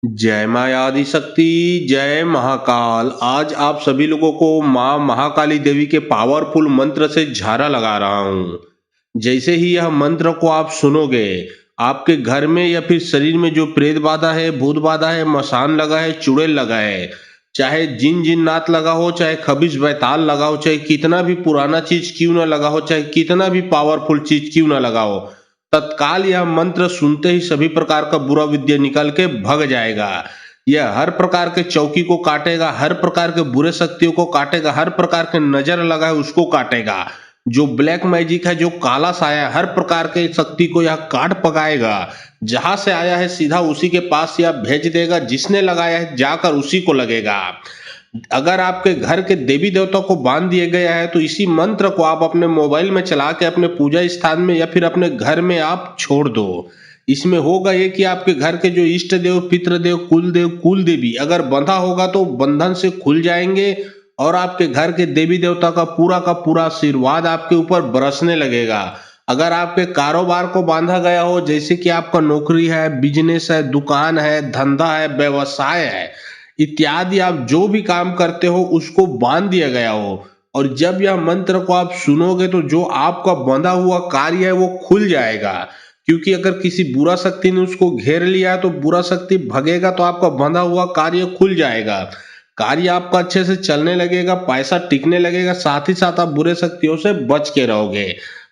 जय माँ आदि शक्ति, जय महाकाल। आज आप सभी लोगों को माँ महाकाली देवी के पावरफुल मंत्र से झारा लगा रहा हूँ। जैसे ही यह मंत्र को आप सुनोगे, आपके घर में या फिर शरीर में जो प्रेत बाधा है, भूत बाधा है, मसान लगा है, चुड़ैल लगा है, चाहे जिन जिन्नात लगा हो, चाहे खबीस बैताल लगा हो, चाहे कितना भी पुराना चीज क्यों ना लगा हो, चाहे कितना भी पावरफुल चीज क्यों ना लगा हो, तत्काल यह मंत्र सुनते ही सभी प्रकार का बुरा विद्या निकल के भग जाएगा। यह हर प्रकार के चौकी को काटेगा, हर प्रकार के बुरे शक्तियों को काटेगा, हर प्रकार के नजर लगा है उसको काटेगा। जो ब्लैक मैजिक है, जो काला साया है, हर प्रकार के शक्ति को यह काट पकाएगा। जहां से आया है सीधा उसी के पास यह भेज देगा, जिसने लगाया है जाकर उसी को लगेगा। अगर आपके घर के देवी देवता को बांध दिया गया है तो इसी मंत्र को आप अपने मोबाइल में चला के अपने पूजा स्थान में या फिर अपने घर में आप छोड़ दो। इसमें होगा ये कि आपके घर के जो इष्ट देव, पितृदेव, कुल देवी अगर बंधा होगा तो बंधन से खुल जाएंगे और आपके घर के देवी देवता का पूरा आशीर्वाद आपके ऊपर बरसने लगेगा। अगर आपके कारोबार को बांधा गया हो, जैसे कि आपका नौकरी है, बिजनेस है, दुकान है, धंधा है, व्यवसाय है इत्यादि, आप जो भी काम करते हो उसको बांध दिया गया हो, और जब यह मंत्र को आप सुनोगे तो जो आपका बंधा हुआ कार्य है वो खुल जाएगा। क्योंकि अगर किसी बुरा शक्ति ने उसको घेर लिया है तो बुरा शक्ति भगेगा तो आपका बंधा हुआ कार्य खुल जाएगा। कार्य आपका अच्छे से चलने लगेगा, पैसा टिकने लगेगा, साथ ही साथ आप बुरे शक्तियों से बच के रहोगे।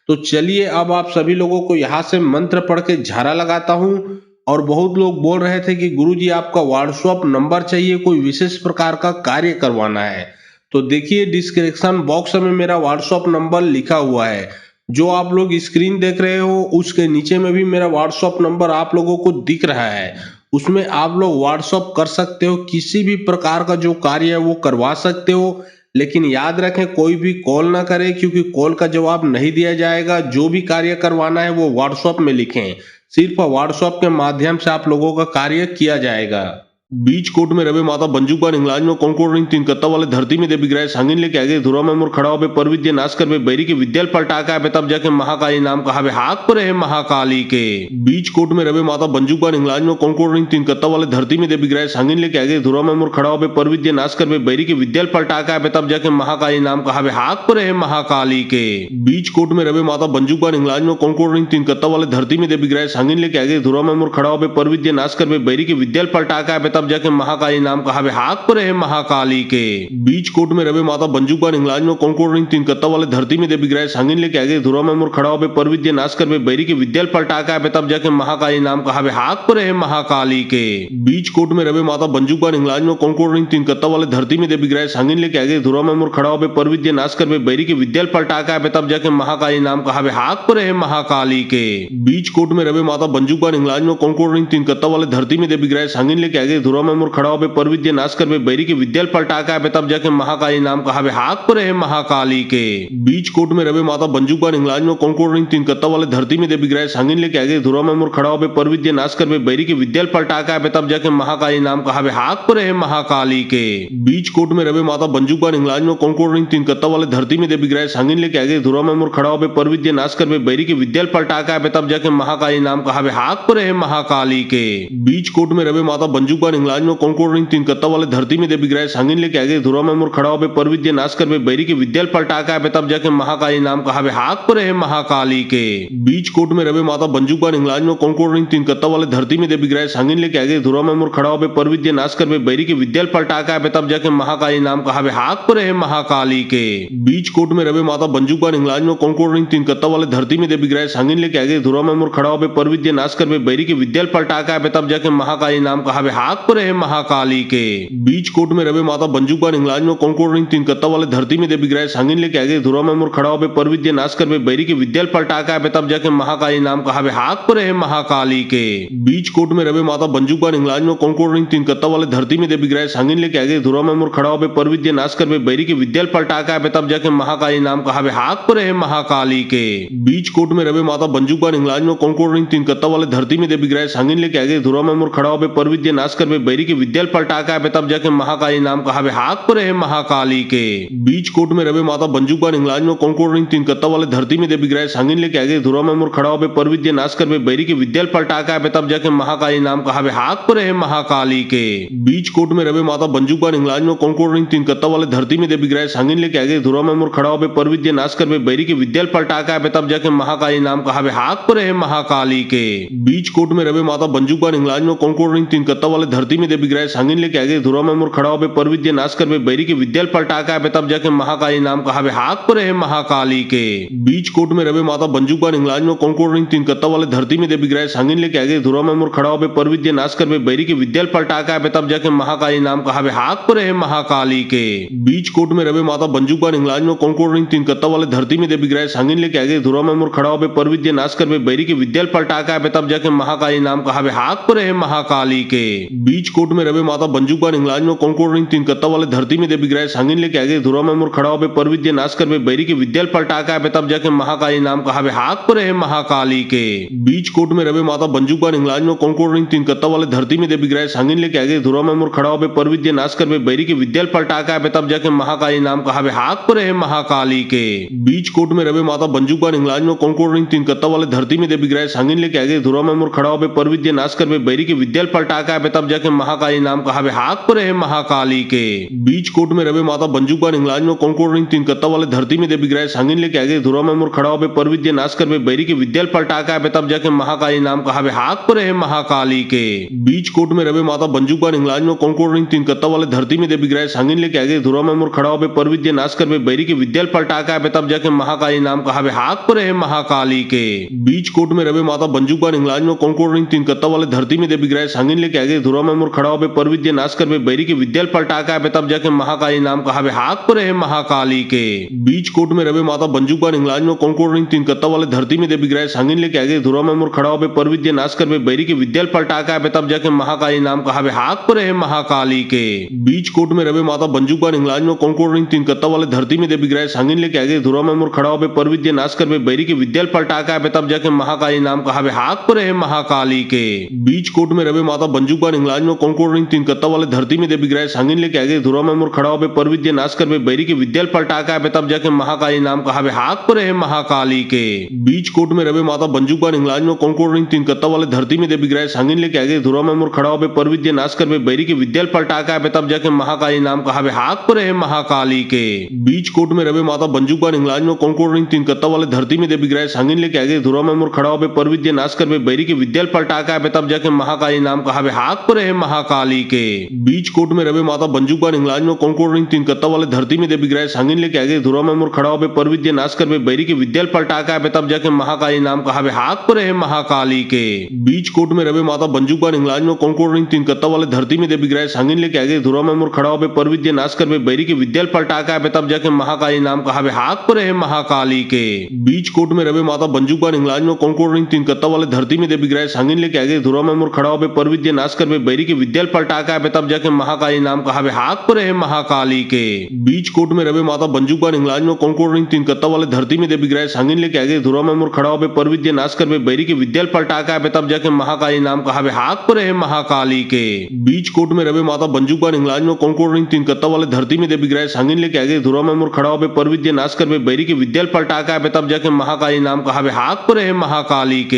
तो चलिए अब आप सभी लोगों को यहाँ से मंत्र पढ़ के झारा लगाता हूँ। और बहुत लोग बोल रहे थे कि गुरुजी आपका व्हाट्सएप नंबर चाहिए, कोई विशेष प्रकार का कार्य करवाना है। तो देखिए डिस्क्रिप्शन बॉक्स में मेरा व्हाट्सएप नंबर लिखा हुआ है। जो आप लोग स्क्रीन देख रहे हो उसके नीचे में भी मेरा व्हाट्सएप नंबर आप लोगों को दिख रहा है। उसमें आप लोग व्हाट्सएप कर सकते हो, किसी भी प्रकार का जो कार्य है वो करवा सकते हो। लेकिन याद रखें कोई भी कॉल ना करे, क्योंकि कॉल का जवाब नहीं दिया जाएगा। जो भी कार्य करवाना है वो व्हाट्सएप में लिखें, सिर्फ व्हाट्सएप के माध्यम से आप लोगों का कार्य किया जाएगा। बीच कोट में रवे माता बंजूकान इंग्लाज में कौन रिंग तीन कत्ता वाले धरती में देवी ग्रह सांगिन लेके आगे धुरा में मोर खड़ा हो पर विद्या नाश कर बैरी के विद्याल पलटा के आवे तब जाके महाकाली नाम कहा हाथ पर है महाकाली के। बीच कोट में रवे माता बंजूकान इंग्लाज में कौन रिंग तीन कत्ता वाले धरती में देवी ग्रह सांगिन लेके आगे धुरा में मोर खड़ा हो पर विद्या नाश कर बैरी के विद्याल पलटा के आवे तब जाके महाकाली नाम कहा हाथ पर है महाकाली के। बीच कोट में रवे माता बंजूकान इंग्लाज में कौन रिंग तीन कत्ता वाले धरती में देवी ग्रह सांगिन लेके आगे धुरा में मोर खड़ा हो पर विद्या नाश कर बैरी के विद्याल पलटा के आवे तब जाके महाकाली नाम कहा हाथ पर है महाकाली के। बीच कोट में रवे माता बंजूकान इंग्लाज में कौन रिंग तीन कत्ता वाले धरती में देवी ग्रह सांगिन लेके आगे धुरा में मोर खड़ा हो पर विद्या नाश कर बैरी के विद्याल पलटा के आवे तब जाके महाकाली नाम कहा हाथ पर है महाकाली के। बीच कोट में रवे माता बंजूकान इंग्लाज में कौन रिंग तीन कत्ता वाले धरती में देवी ग्रह सांगिन लेके आगे धुरा में मोर खड़ा हो पर विद्या नाश कर बैरी के विद्याल पलटा के आवे तब जाके महाकाली नाम कहा हाथ पर है महाकाली के। बीच कोट में रवे माता बंजूकान इंग्लाज में कौन रिंग तीन कत्ता वाले धरती में देवी ग्रह सांगिन लेके आगे धुरा में मोर खड़ा हो पर विद्या नाश कर बैरी के विद्याल पलटा के आवे तब जाके महाकाली नाम कहा हाथ पर है महाकाली के। बीच कोट में रवे माता बंजूकान इंग्लाज में कौन रिंग तीन कत्ता वाले धरती में देवी ग्रह सांगिन लेके आगे धुरा में मोर खड़ा हो पर विद्या नाश कर बैरी के विद्याल पलटा के आवे तब जाके महाकाली नाम कहा हाथ पर है महाकाली के। बीच कोट में रवे माता बंजूकान इंग्लाज में कौन रिंग तीन कत्ता वाले धरती में देवी ग्रह सांगिन लेके आगे धुरा में मोर खड़ा हो पर विद्या नाश कर बैरी के विद्याल पलटा के आवे तब जाके महाकाली नाम कहा हाथ पर है महाकाली के। बीच कोट में रवे माता बंजूकान इंग्लाज में कौन रिंग तीन कत्ता वाले धरती में देवी ग्रह सांगिन लेके आगे धुरा में मोर खड़ा हो पर विद्या नाश कर बैरी के विद्याल पलटा के आवे तब जाके महाकाली नाम कहा हाथ पर है महाकाली के। बीच कोट में रवे माता बंजूकान इंग्लाज में कौन रिंग तीन कत्ता वाले धरती में देवी ग्रह सांगिन लेके आगे धुरा में मोर खड़ा हो पर विद्या नाश कर बैरी के विद्याल पलटा के आवे तब जाके महाकाली नाम कहा हाथ पर है महाकाली के। बीच कोट में रवे माता बंजूकान इंग्लाज में कौन रिंग तीन कत्ता वाले धरती में देवी ग्रह सांगिन लेके आगे धुरा में मोर खड़ा हो पर विद्या नाश कर बैरी के विद्याल पलटा के आवे तब जाके महाकाली नाम कहा हाथ पर है महाकाली के। बीच कोट में रवे माता बंजूकान इंग्लाज में कौन रिंग तीन कत्ता वाले धरती में देवी ग्रह सांगिन लेके आगे धुरा में मोर खड़ा हो पर विद्या नाश कर बैरी के विद्याल पलटा के आवे तब जाके महाकाली नाम कहा हाथ पर है महाकाली के। बीच कोट में रवे माता बंजूकान इंग्लाज में कौन रिंग तीन कत्ता वाले धरती में देवी ग्रह सांगिन लेके आगे धुरा में मोर खड़ा हो पर विद्या नाश कर बैरी के विद्याल पलटा के आवे तब जाके महाकाली नाम कहा हाथ पर है महाकाली के। बीच कोट में रवे माता बंजूकान इंग्लाज में कौन रिंग तीन कत्ता वाले धरती में देवी ग्रह सांगिन लेके आगे धुरा में मोर खड़ा हो पर विद्या नाश कर करबे बैरी के विद्याल पलटा के आबे तब जाके महाकाली नाम कहावे हाथ पर है महाकाली के बीच कोट में रवे माता बंजूका इंग्लाज में कौन रिंग तीन कत्ता वाले धरती में देवी ग्रह सांगिन लेके आगे धुरा में मुर खड़ा हो पर विद्या नाश करबे बैरी के विद्याल पलटा के आबे तब जाके महाकाली नाम कहावे हाथ पर है महाकाली के बीच कोट में रवे माता बंजूका इंग्लाज में कौन रिंग तीन कत्ता वाले धरती में देवी ग्रह सांगिन लेके आगे धुरा में मुर खड़ा हो पर विद्या नाश करबे बैरी के विद्याल पलटा के आबे तब जाके महाकाली नाम कहावे हाथ पर है महाकाली के बीच कोट में रवे माता बंजूका इंग्लाज में कौन रिंग तीन कत्ता वाले धरती में देवी ग्रह सांगिन लेके आगे धुरा में मुर खड़ा हो पर विद्या नाश करबे बैरी के विद्याल पलटा के आबे तब जाके महाकाली नाम कहावे हाथ पर है महाकाली के बीच कोट में रवे माता बंजूका इंग्लाज में कौन रिंग तीन कत्ता वाले धरती में देवी ग्रह सांगिन लेके आगे धुरा में मुर खड़ा हो पर विद्या नाश करबे बैरी के विद्याल पलटा के आबे तब जाके महाकाली नाम कहावे हाथ पर है महाकाली के बीच कोट में रवे माता बंजूका इंग्लाज में कौन रिंग तीन कत्ता वाले धरती में देवी ग्रह सांगिन लेके आगे धुरा में मुर खड़ा हो पर विद्या नाश करबे बैरी के विद्याल पलटा के आबे तब जाके महाकाली नाम कहावे हाथ पर है महाकाली के बीच कोट में रवे माता बंजूका इंग्लाज में कौन रिंग तीन कत्ता वाले धरती में देवी ग्रह सांगिन लेके आगे धुरा में मुर खड़ा हो पर विद्या नाश करबे बैरी के विद्याल पलटा के आबे तब जाके महाकाली नाम कहावे हाथ पर है महाकाली के बीच कोट में रवे माता बंजूका इंग्लाज में कौन रिंग तीन कत्ता वाले धरती में देवी ग्रह सांगिन लेके आगे धुरा में मुर खड़ा हो पर विद्या नाश करबे बैरी के विद्याल पलटा के आबे तब जाके महाकाली नाम कहावे हाथ पर है महाकाली के बीच कोट में रवे माता बंजूका इंग्लाज में कौन रिंग तीन कत्ता वाले धरती में देवी ग्रह सांगिन लेके आगे धुरा में मुर खड़ा हो पर विद्या नाश करबे बैरी के विद्याल पलटा के आबे तब जाके महाकाली नाम कहावे हाथ पर है महाकाली के बीच कोट में रवे माता बंजूका इंग्लाज में कौन रिंग तीन कत्ता वाले धरती में देवी ग्रह सांगिन लेके आगे धुरा में मुर खड़ा हो पर विद्या नाश करबे बैरी के विद्याल पलटा के आबे तब जाके महाकाली नाम कहावे हाथ पर है महाकाली के बीच कोट में रवे माता बंजूका इंग्लाज में कौन रिंग तीन कत्ता वाले धरती में देवी ग्रह सांगिन लेके आगे धुरा में मुर खड़ा हो पर विद्या नाश करबे बैरी के विद्याल पलटा के आबे तब जाके महाकाली नाम कहावे हाथ पर है महाकाली के बीच कोट में रवे माता बंजूका इंग्लाज में कौन रिंग तीन कत्ता वाले धरती में देवी ग्रह सांगिन लेके आगे धुरा में मुर खड़ा हो पर विद्या नाश करबे बैरी के विद्याल पलटा के आबे तब जाके महाकाली नाम कहावे हाथ पर है महाकाली के बीच कोट में रवे माता बंजूका इंग्लाज में कौन रिंग तीन कत्ता वाले धरती में देवी ग्रह सांगिन लेके आगे धुरा में मुर खड़ा हो पर विद्या नाश करबे बैरी के विद्याल पलटा के आबे तब जाके महाकाली नाम कहावे हाथ पर है महाकाली के बीच कोट में रवे माता बंजूका इंग्लाज में कौन रिंग तीन कत्ता वाले धरती में देवी ग्रह सांगिन लेके आगे धुरा में मुर खड़ा हो पर विद्या नाश करबे बैरी के विद्याल पलटा के आबे तब जाके महाकाली नाम कहावे हाथ पर है महाकाली के बीच कोट में रवे माता बंजूका इंग्लाज में कौन रिंग तीन कत्ता वाले धरती में देवी ग्रह सांगिन लेके आगे धुरा में मुर खड़ा हो पर विद्या नाश करबे बैरी के विद्याल पलटा के आबे तब जाके महाकाली नाम कहावे हाथ पर है महाकाली के बीच कोट में रवे माता बंजूका इंग्लाज में कौन रिंग तीन कत्ता वाले धरती में देवी ग्रह सांगिन लेके आगे धुरा में मुर खड़ा हो पर विद्या नाश करबे बैरी के विद्याल पलटा के आबे तब जाके महाकाली नाम कहावे हाथ पर है महाकाली के बीच कोट में रवे माता बंजूका इंग्लाज में कौन रिंग तीन कत्ता वाले धरती में देवी ग्रह सांगिन लेके आगे धुरा में मुर खड़ा हो पर विद्या नाश करबे बैरी के विद्याल पलटा के आबे तब जाके महाकाली नाम कहावे हाथ पर है महाकाली के बीच कोट में रवे माता बंजूका इंग्लाज में कौन रिंग तीन कत्ता वाले धरती में देवी ग्रह सांगिन लेके आगे धुरा में मुर खड़ा हो पर विद्या नाश करबे बैरी के विद्याल पलटा के आबे तब जाके महाकाली नाम कहावे हाथ पर है महाकाली के बीच कोट में रवे माता बंजूका इंग्लाज में कौन रिंग तीन कत्ता वाले धरती में देवी ग्रह सांगिन लेके आगे धुरा में मुर खड़ा हो पर विद्या नाश करबे बैरी के विद्याल पलटा के आबे तब जाके महाकाली नाम कहावे हाथ पर है महाकाली के बीच कोट में रवे माता बंजूका इंग्लाज में कौन रिंग तीन कत्ता वाले धरती में देवी ग्रह सांगिन लेके आगे धुरा में मुर खड़ा हो पर विद्या नाश करबे बैरी के विद्याल पलटा के आबे तब जाके महाकाली नाम कहावे हाथ पर है महाकाली के बीच कोट में रवे माता बंजूका इंग्लाज में कौन रिंग तीन कत्ता वाले धरती में देवी ग्रह सांगिन लेके आगे धुरा में मुर खड़ा हो पर विद्या नाश करबे बैरी के विद्याल पलटा के आबे तब जाके महाकाली नाम कहावे हाथ पर है महाकाली के बीच कोट में रवे माता बंजूका इंग्लाज में कौन रिंग तीन कत्ता वाले धरती में देवी ग्रह सांगिन लेके आगे धुरा में मुर खड़ा हो पर विद्या नाश करबे बैरी के विद्याल पलटा के आबे तब जाके महाकाली नाम कहावे हाथ पर है महाकाली के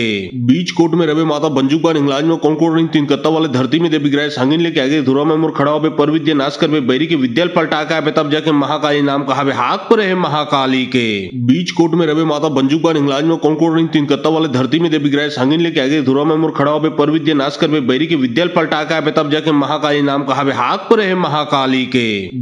बीच कोट में रवे माता बंजूका इंग्लाज में कौन रिंग तीन कत्ता वाले धरती में देवी ग्रह सांगिन लेके आगे धुरा में मुर खड़ा हो पर विद्या नाश करबे बैरी के विद्याल पलटा के आबे तब जाके महाकाली नाम कहावे हाथ पर है महाकाली के बीच कोट में रवे माता बंजूका इंग्लाज में कौन रिंग तीन कत्ता वाले धरती में देवी ग्रह सांगिन लेके आगे धुरा में मुर खड़ा हो पर विद्या नाश करबे बैरी के विद्याल पलटा के आबे तब जाके महाकाली नाम कहावे हाथ पर है महाकाली के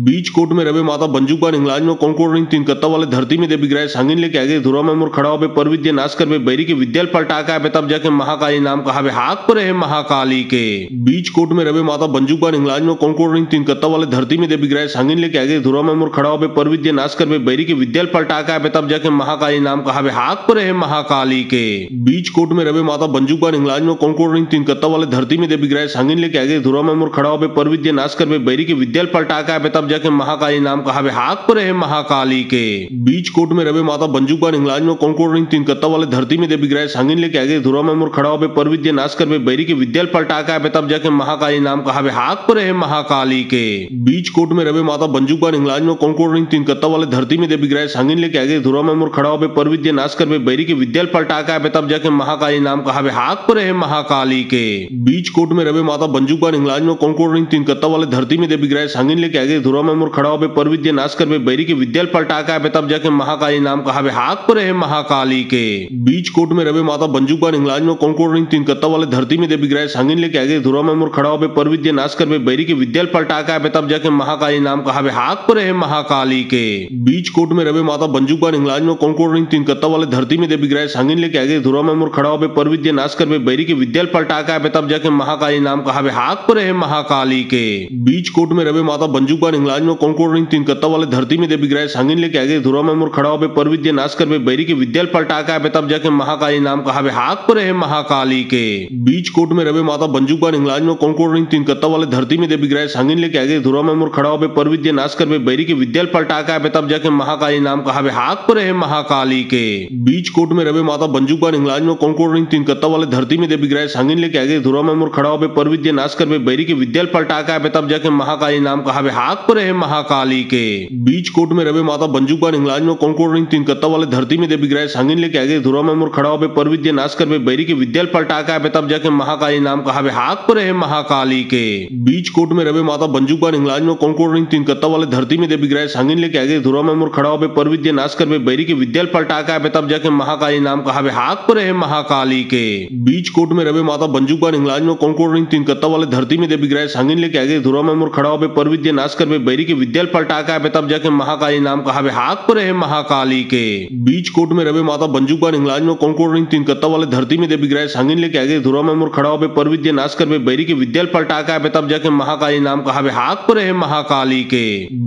बीच कोट में रवे माता बंजूका इंग्लाज में कौन रिंग तीन कत्ता वाले धरती में देवी ग्रह सांगिन लेके आगे धुरा में मुर खड़ा हो पर विद्या नाश करबे बैरी के विद्याल पलटा के आबे तब जाके महाकाली नाम कहावे हाथ पर है महाकाली के बीच कोट में रवे माता बंजूका इंग्लाज में कौन रिंग तीन कत्ता वाले धरती में देवी ग्रह सांगिन लेके आगे धुरा में मुर खड़ा हो पर विद्या नाश करबे बैरी के विद्याल पलटा के आबे तब जाके महाकाली नाम कहावे हाथ पर है महाकाली के बीच कोट में रवे माता बंजूका इंग्लाज में कौन रिंग तीन कत्ता वाले धरती में देवी ग्रह सांगिन लेके आगे धुरा में मुर खड़ा हो पर विद्या नाश करबे बैरी के विद्याल पलटा के आबे तब जाके महाकाली नाम कहावे हाथ पर है महाकाली के बीच कोट में रवे माता बंजूका इंग्लाज में कौन रिंग तीन कत्ता वाले धरती में देवी ग्रह सांगिन लेके आगे धुरा में मुर खड़ा हो पर विद्या नाश करबे बैरी के विद्याल पलटा के आबे तब जाके महाकाली नाम कहावे हाथ पर है महाकाली के। बीच कोट में रवे माता बंजू का इंग्लाज में कौन रिंग तीन कत्ता वाले धरती में देवी ग्रह सांगिन लेके आगे धुरा में मुर खड़ा हो पर विद्या नाश कर बैरी के विद्याल पलटा के तब जाके महाकाली नाम कहावे हाथ पर है महाकाली के। बीच कोट में रवे माता बंजू का इंग्लाज में कौन रिंग तीन कत्ता वाले धरती में देवी ग्रह सांगिन लेके आगे धुरा में मुर खड़ा हो पर विद्या नाश कर बैरी के विद्याल पलटा के तब जाके महाकाली नाम कहावे हाथ पर है महाकाली के। बीच कोट में रवे माता बंजू का इंग्लाज में कौन रिंग तीन कत्ता वाले धरती में देवी ग्रह सांगिन लेके आगे धुरा में मुर खड़ा हो पर विद्या नाश कर बैरी के विद्याल पलटा के तब जाके महाकाली नाम कहावे हाथ पर है महाकाली के। बीच कोट में रवे माता बंजू का इंग्लाज में कौन रिंग तीन कत्ता वाले धरती में देवी ग्रह सांगिन लेके आगे धुरा में मुर खड़ा हो पर विद्या नाश कर बैरी के विद्याल पलटा के तब जाके महाकाली नाम कहावे हाथ पर है महाकाली के। बीच कोट में रवे माता बंजू का इंग्लाज में कौन रिंग तीन कत्ता वाले धरती में देवी ग्रह सांगिन लेके आगे धुरा में मुर खड़ा हो पर विद्या नाश कर बैरी के विद्याल पलटा के तब जाके महाकाली नाम कहावे हाथ पर है महाकाली के। बीच कोट में रवे माता बंजू का इंग्लाज में कौन रिंग तीन कत्ता वाले धरती में देवी ग्रह सांगिन लेके आगे धुरा में मुर खड़ा हो पर विद्या नाश कर बैरी के विद्याल पलटा के तब जाके महाकाली नाम कहावे हाथ पर है महाकाली के। बीच कोट में रवे माता बंजू का इंग्लाज में कौन रिंग तीन कत्ता वाले धरती में देवी ग्रह सांगिन लेके आगे धुरा में मुर खड़ा हो पर विद्या नाश कर बैरी के विद्याल पलटा के तब जाके महाकाली नाम कहावे हाथ पर है महाकाली के। बीच कोट में रवे माता बंजू का इंग्लाज में कौन रिंग तीन कत्ता वाले धरती में देवी ग्रह सांगिन लेके आगे धुरा में मुर खड़ा हो पर विद्या नाश कर बैरी के विद्याल पलटा के तब जाके महाकाली नाम कहावे हाथ पर है महाकाली के। बीच कोट में रवे माता बंजू का इंग्लाज में कौन रिंग तीन कत्ता वाले धरती में देवी ग्रह सांगिन लेके आगे धुरा में मुर खड़ा हो पर विद्या नाश कर बैरी के विद्याल पलटा के तब जाके महाकाली नाम कहावे हाथ पर है महाकाली के। बीच कोट में रवे माता बंजू का इंग्लाज में कौन रिंग तीन कत्ता वाले धरती में देवी ग्रह सांगिन लेके आगे धुरा में मुर खड़ा हो पर विद्या नाश कर बैरी के विद्याल पलटा के तब जाके महाकाली नाम कहावे हाथ पर है महाकाली के। बीच कोट में रवे माता बंजू का इंग्लाज में कौन रिंग तीन कत्ता वाले धरती में देवी ग्रह सांगिन लेके आगे धुरा में मुर खड़ा हो पर विद्या नाश कर बैरी के विद्याल पलटा के तब जाके महाकाली नाम कहावे हाथ पर है महाकाली के।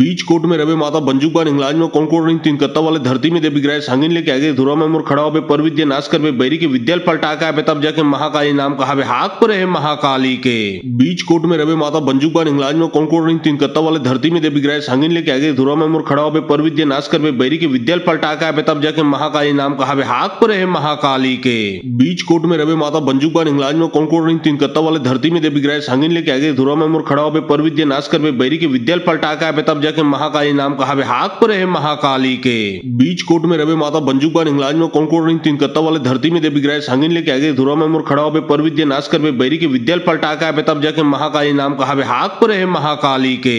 बीच कोट में रवे माता बंजू का इंग्लाज में कौन रिंग तीन कत्ता वाले धरती में देवी ग्रह सांगिन लेके आगे धुरा में मुर खड़ा हो पर विद्या नाश कर बैरी के विद्याल पलटा के तब जाके महाकाली नाम कहावे हाथ पर है महाकाली के। बीच कोट में रवे माता बंजू का इंग्लाज में कौन रिंग तीन कत्ता वाले धरती में देवी ग्रह सांगिन लेके आगे धुरा में मुर खड़ा हो पर विद्या नाश कर बैरी के विद्याल पलटा के तब जाके महाकाली नाम कहावे हाथ पर है महाकाली के। बीच कोट में रवे माता बंजू का इंग्लाज में कौन रिंग तीन कत्ता वाले धरती में देवी ग्रह सांगिन लेके आगे धुरा में मुर खड़ा हो पर विद्या नाश कर बैरी के विद्याल पलटा के तब जाके महाकाली नाम कहावे हाथ पर है महाकाली के। बीच कोट में रवे माता बंजू का इंग्लाज में कौन रिंग तीन कत्ता वाले धरती में देवी ग्रह सांगिन लेके आगे धुरा में मुर खड़ा हो पर विद्या नाश कर बैरी के विद्याल पलटा के तब जाके महाकाली नाम कहावे हाथ पर है महाकाली के। बीच कोट में रवे माता बंजू का इंग्लाज में कौन रिंग तीन कत्ता वाले धरती में देवी ग्रह सांगिन लेके आगे धुरा में मुर खड़ा हो पर विद्या नाश कर बैरी के विद्याल पलटा के तब जाके महाकाली नाम कहावे हाथ पर है महाकाली के।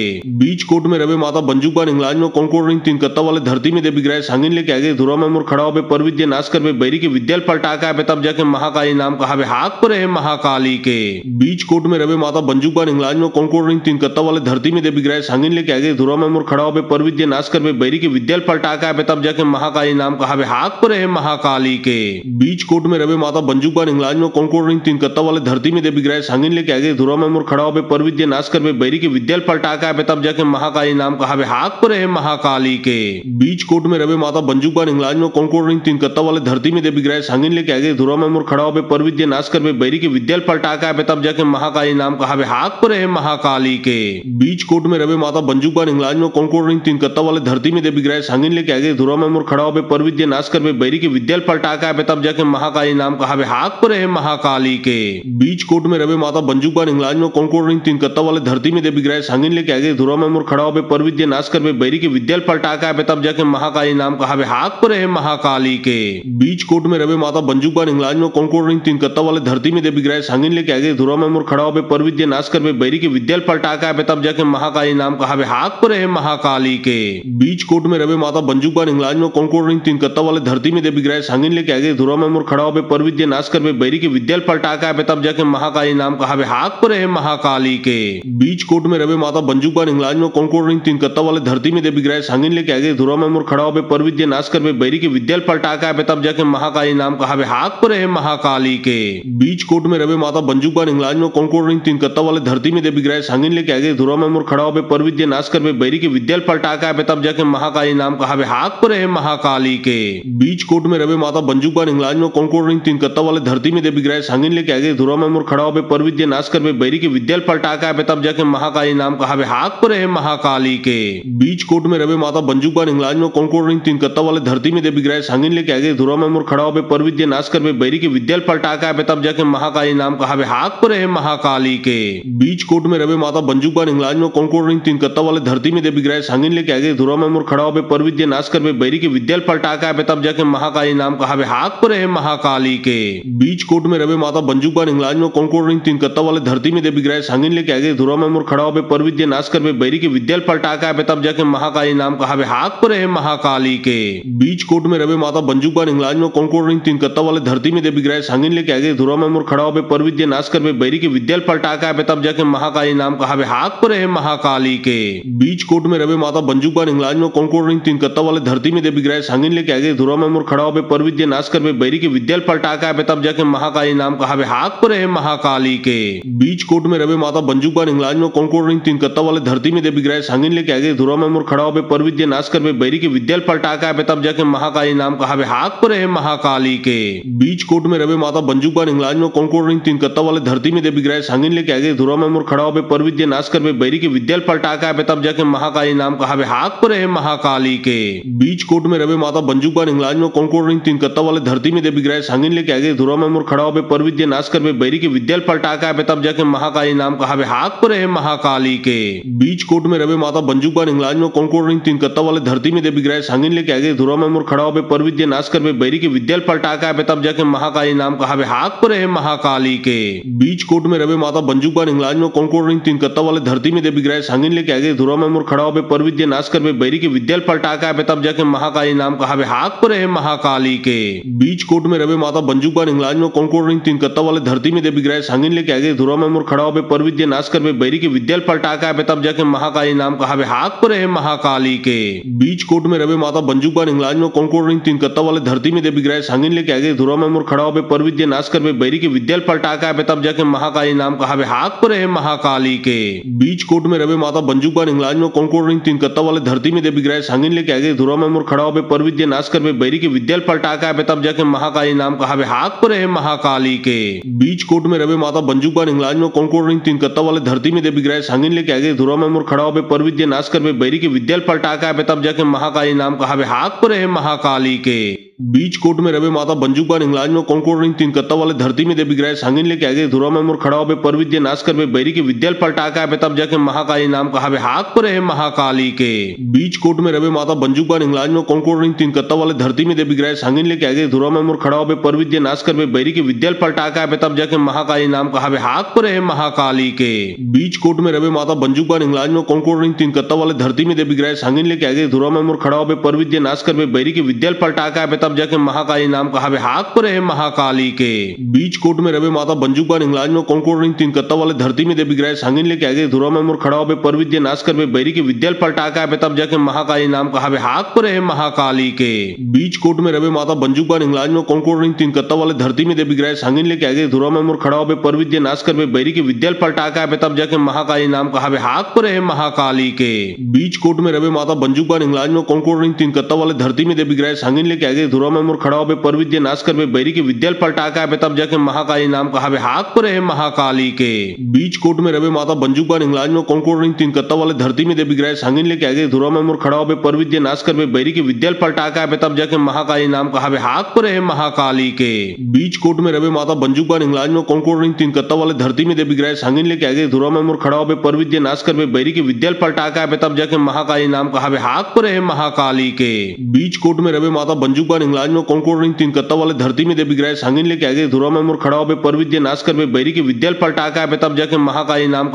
बीच कोट में रवे माता बंजू का इंग्लाज में कौन रिंग तीन कत्ता वाले धरती में देवी ग्रह सांगिन लेके आगे धुरा में मुर खड़ा हो पर विद्या नाश कर बैरी के विद्याल पलटा के तब जाके महाकाली नाम कहावे हाथ पर है महाकाली के। बीच कोट में रवे माता बंजू का इंग्लाज में कौन रिंग तीन कत्ता वाले धरती में देवी ग्रह सांगिन लेके आगे धुरा में मुर खड़ा हो पर विद्या नाश कर बैरी के विद्याल पलटा के तब जाके महाकाली नाम कहावे हाथ पर है महाकाली के। बीच कोट में रवे माता बंजू का इंग्लाज में कौन रिंग तीन कत्ता वाले धरती में देवी ग्रह सांगिन लेके आगे धुरा में मुर खड़ा हो पर विद्या नाश कर बैरी के विद्याल पलटा के तब जाके महाकाली नाम कहावे हाथ पर है महाकाली के। बीच कोट में रवे माता बंजू का इंग्लाज में कौन रिंग तीन कत्ता वाले धरती में देवी ग्रह सांगिन लेके आगे धुरा में मुर खड़ा हो पर विद्या नाश कर बैरी के विद्याल पलटा के तब जाके महाकाली नाम कहावे हाथ पर है महाकाली के। बीच कोट में रवे माता बंजू का इंग्लाज में कौन रिंग तीन कत्ता वाले धरती में देवी ग्रह सांगिन लेके आगे धुरा में मुर खड़ा हो पर विद्या नाश कर बैरी के विद्याल पलटा के तब जाके महाकाली नाम कहावे हाथ पर है महाकाली के। बीच कोट में रवे माता बंजू का इंग्लाज में कौन रिंग तीन कत्ता वाले धरती में देवी ग्रह सांगिन लेके आगे धुरा में मुर खड़ा हो पर विद्या नाश कर बैरी के विद्याल पलटा के तब जाके महाकाली नाम कहावे हाथ पर है महाकाली के। बीच कोट में रवे माता बंजू का इंग्लाज में कौन रिंग तीन कत्ता वाले धरती में देवी ग्रह सांगिन लेके आगे धुरा में मुर खड़ा हो पर विद्या नाश कर बैरी के विद्याल पलटा के तब जाके महाकाली नाम कहावे हाथ पर है महाकाली के। बीच कोट में रवे माता बंजू का इंग्लाज में कौन रिंग तीन कत्ता वाले धरती में देवी ग्रह सांगिन लेके आगे धुरा में मुर खड़ा हो पर विद्या नाश कर बैरी के विद्याल पलटा के तब जाके महाकाली नाम कहावे हाथ पर है महाकाली के। बीच कोट में रवे माता बंजू का इंग्लाज में कौन रिंग तीन कत्ता वाले धरती में देवी ग्रह सांगिन लेके आगे धुरा में मुर खड़ा हो पर विद्या नाश कर बैरी के विद्याल पलटा के तब जाके महाकाली नाम कहावे हाथ पर है महाकाली के। बीच कोट में रवे माता बंजू का इंग्लाज में कौन रिंग तीन कत्ता वाले धरती में देवी ग्रह सांगिन लेके आगे धुरा में मुर खड़ा हो पर विद्या नाश कर बैरी के विद्याल पलटा के तब जाके महाकाली नाम कहावे हाथ पर है महाकाली के। बीच कोट में रवे माता बंजू का इंग्लाज में कौन रिंग तीन कत्ता वाले धरती में देवी ग्रह सांगिन लेके आगे धुरा में मुर खड़ा हो पर विद्या नाश कर बैरी के विद्याल पलटा के तब जाके महाकाली नाम कहावे हाथ पर है महाकाली महाकाली के। बीच कोट में रवे माता बंजूका हिंगलाज में कौन रिंग तीन कत्ता वाले धरती में देवी ग्रह सांगिन लेके आगे धुरा में मुर खड़ा हो पर विद्या नाश कर बैरी के विद्याल पलटा के आवे तब जाके महाकाली नाम कहावे हाथ पर है महाकाली के। बीच कोट में रवे माता बंजूका हिंगलाज में कौन रिंग तीन कत्ता वाले धरती में देवी ग्रह सांगिन लेके आगे धुरा में मुर खड़ा हो पर विद्या नाश कर बैरी के विद्याल पलटा के आवे तब जाके महाकाली नाम कहावे हाथ पर है महाकाली के। बीच कोट में रवे माता बंजूका हिंगलाज में कौन रिंग तीन कत्ता वाले धरती में देवी ग्रह सांगिन लेके आगे धुरा में मुर खड़ा हो पर विद्या नाश कर बैरी के विद्याल पलटा के आवे तब जाके महाकाली नाम कहावे हाथ पर है महाकाली के। बीच कोट में रवे माता बंजूका हिंगलाज में कौन रिंग तीन कत्ता वाले धरती में देवी ग्रह सांगिन लेके आगे धुरा में मुर खड़ा हो पर विद्या नाश कर बैरी के विद्याल पलटा के आवे तब जाके महाकाली नाम कहावे हाथ पर है महाकाली के। बीच कोट में रवे माता बंजूका हिंगलाज में कौन रिंग तीन कत्ता वाले धरती में देवी ग्रह सांगिन लेके आगे धुरा में मुर खड़ा हो पर विद्या नाश कर बैरी के विद्याल पलटा के आवे तब जाके महाकाली नाम कहावे हाथ पर है महाकाली के। बीच कोट में रवे माता बंजूका हिंगलाज में कौन रिंग तीन कत्ता वाले धरती में देवी ग्रह सांगिन लेके आगे धुरा में मुर खड़ा हो पर विद्या नाश कर बैरी के विद्याल पलटा के आवे तब जाके महाकाली नाम कहावे हाथ पर है महाकाली के। बीच कोट में रवे माता बंजूका हिंगलाज में कौन रिंग तीन कत्ता वाले धरती में देवी ग्रह सांगिन लेके आगे धुरा में मुर खड़ा हो पर विद्या नाश कर बैरी के विद्याल पलटा के आवे तब जाके महाकाली नाम कहावे हाथ पर है महाकाली के। बीच कोट में रवे माता बंजूका हिंगलाज में कौन रिंग तीन कत्ता वाले धरती में देवी ग्रह सांगिन लेके आगे धुरा में मुर खड़ा हो पर विद्या नाश कर बैरी के विद्याल पलटा के आवे तब जाके महाकाली नाम कहावे हाथ पर है महाकाली के। बीच कोट में रवे माता बंजूका हिंगलाज में कौन रिंग तीन कत्ता वाले धरती में देवी ग्रह सांगिन लेके आगे धुरा में मुर खड़ा हो पर विद्या नाश कर बैरी के विद्याल पलटा के आवे तब जाके महाकाली नाम कहावे हाथ पर है महाकाली के। बीच कोट में रवे माता बंजूका हिंगलाज में कौन रिंग तीन कत्ता वाले धरती में देवी ग्रह सांगिन लेके आगे धुरा में मुर खड़ा हो पर विद्या नाश कर बैरी के विद्याल पलटा के आवे तब जाके महाकाली नाम कहावे हाथ पर है महाकाली के। बीच कोट में रवे माता बंजूका हिंगलाज में कौन रिंग तीन कत्ता वाले धरती में देवी ग्रह सांगिन लेके आगे धुरा में मुर खड़ा हो पर विद्या नाश कर बैरी के विद्याल पलटा के आवे तब जाके महाकाली नाम कहावे हाथ पर है महाकाली के। बीच कोट में रवे माता बंजूका हिंगलाज में कौन रिंग तीन कत्ता वाले धरती में देवी ग्रह सांगिन लेके आगे धुरा में मुर खड़ा हो पर विद्या नाश कर बैरी के विद्याल पलटा के आवे तब जाके महाकाली नाम कहावे हाथ पर है महाकाली के। बीच कोट में रवे माता बंजूका हिंगलाज में कौन रिंग तीन कत्ता वाले धरती में देवी ग्रह सांगिन लेके आगे धुरा में मुर खड़ा हो पर विद्या नाश कर बैरी के विद्याल पलटा के आवे तब जाके महाकाली नाम कहावे हाथ पर है महाकाली के। बीच कोट में रवे माता बंजूका हिंगलाज में कौन रिंग तीन कत्ता वाले धरती में देवी ग्रह सांगिन लेके आगे धुरा में मुर खड़ा हो पर विद्या नाश कर बैरी के विद्याल पलटा के आवे तब जाके महाकाली नाम कहावे हाथ पर है महाकाली के। बीच कोट में रवे माता बंजूका हिंगलाज में कौन रिंग तीन कत्ता वाले धरती में देवी ग्रह सांगिन लेके आगे धुरा में मुर खड़ा हो पर विद्या नाश कर बैरी के विद्याल पलटा के आवे तब जाके महाकाली नाम कहावे हाथ पर है महाकाली के। बीच कोट में रवे माता बंजूका हिंगलाज में कौन रिंग तीन कत्ता वाले धरती में देवी ग्रह सांगिन लेके आगे धुरा में मुर खड़ा हो पर विद्या नाश कर बैरी के विद्याल पलटा के आवे तब जाके महाकाली नाम कहावे हाथ पर है महाकाली के। बीच कोट में रवे माता बंजूका हिंगलाज में कौन रिंग तीन कत्ता वाले धरती में देवी ग्रह सांगिन लेके आगे धुरा में मुर खड़ा हो पर विद्या नाश कर बैरी के विद्याल पलटा के आवे तब जाके महाकाली नाम कहावे हाथ पर है महाकाली के। बीच कोट में रवे माता बंजूका हिंगलाज में कौन रिंग तीन कत्ता वाले धरती में देवी ग्रह सांगिन लेके आगे धुरा में मुर खड़ा हो पर विद्या नाश कर बैरी के विद्याल पलटा के आवे तब जाके महाकाली नाम कहावे हाथ पर है महाकाली के। बीच कोट में रवे माता बंजूका हिंगलाज में कौन रिंग तीन कत्ता वाले धरती में देवी ग्रह सांगिन लेके आगे धुरा में मुर खड़ा हो पर विद्या नाश कर बैरी के विद्याल पलटा के आवे तब जाके महाकाली नाम कहावे हाथ पर है महाकाली के। बीच कोट में रवे माता बंजूका हिंगलाज में कौन रिंग तीन कत्ता वाले धरती में देवी ग्रह सांगिन लेके आगे धुरा में मुर खड़ा हो पर विद्या नाश कर बैरी के विद्याल पलटा के आवे तब जाके महाकाली नाम कहावे हाथ पर है महाकाली के। बीच कोट में रवे माता बंजूका हिंगलाज में कौन रिंग तीन कत्ता वाले धरती में देवी ग्रह सांगिन लेके आगे धुरा में मुर खड़ा हो पर विद्या नाश कर बैरी के विद्याल पलटा के आवे तब जाके महाकाली नाम कहावे हाथ पर है महाकाली के। बीच कोट में रवे माता बंजूका हिंगलाज में कौन रिंग तीन कत्ता वाले धरती में देवी ग्रह सांगिन लेके आगे धुरा में मुर खड़ा हो पर विद्या नाश कर बैरी के विद्याल पलटा के आवे तब जाके महाकाली नाम कहावे हाथ पर है महाकाली के। बीच कोट में रवे माता बंजूका हिंगलाज में कौन रिंग तीन कत्ता वाले धरती में देवी ग्रह सांगिन लेके आगे धुरा में मुर खड़ा हो पर विद्या नाश कर बैरी के विद्याल पलटा के आवे तब जाके महाकाली नाम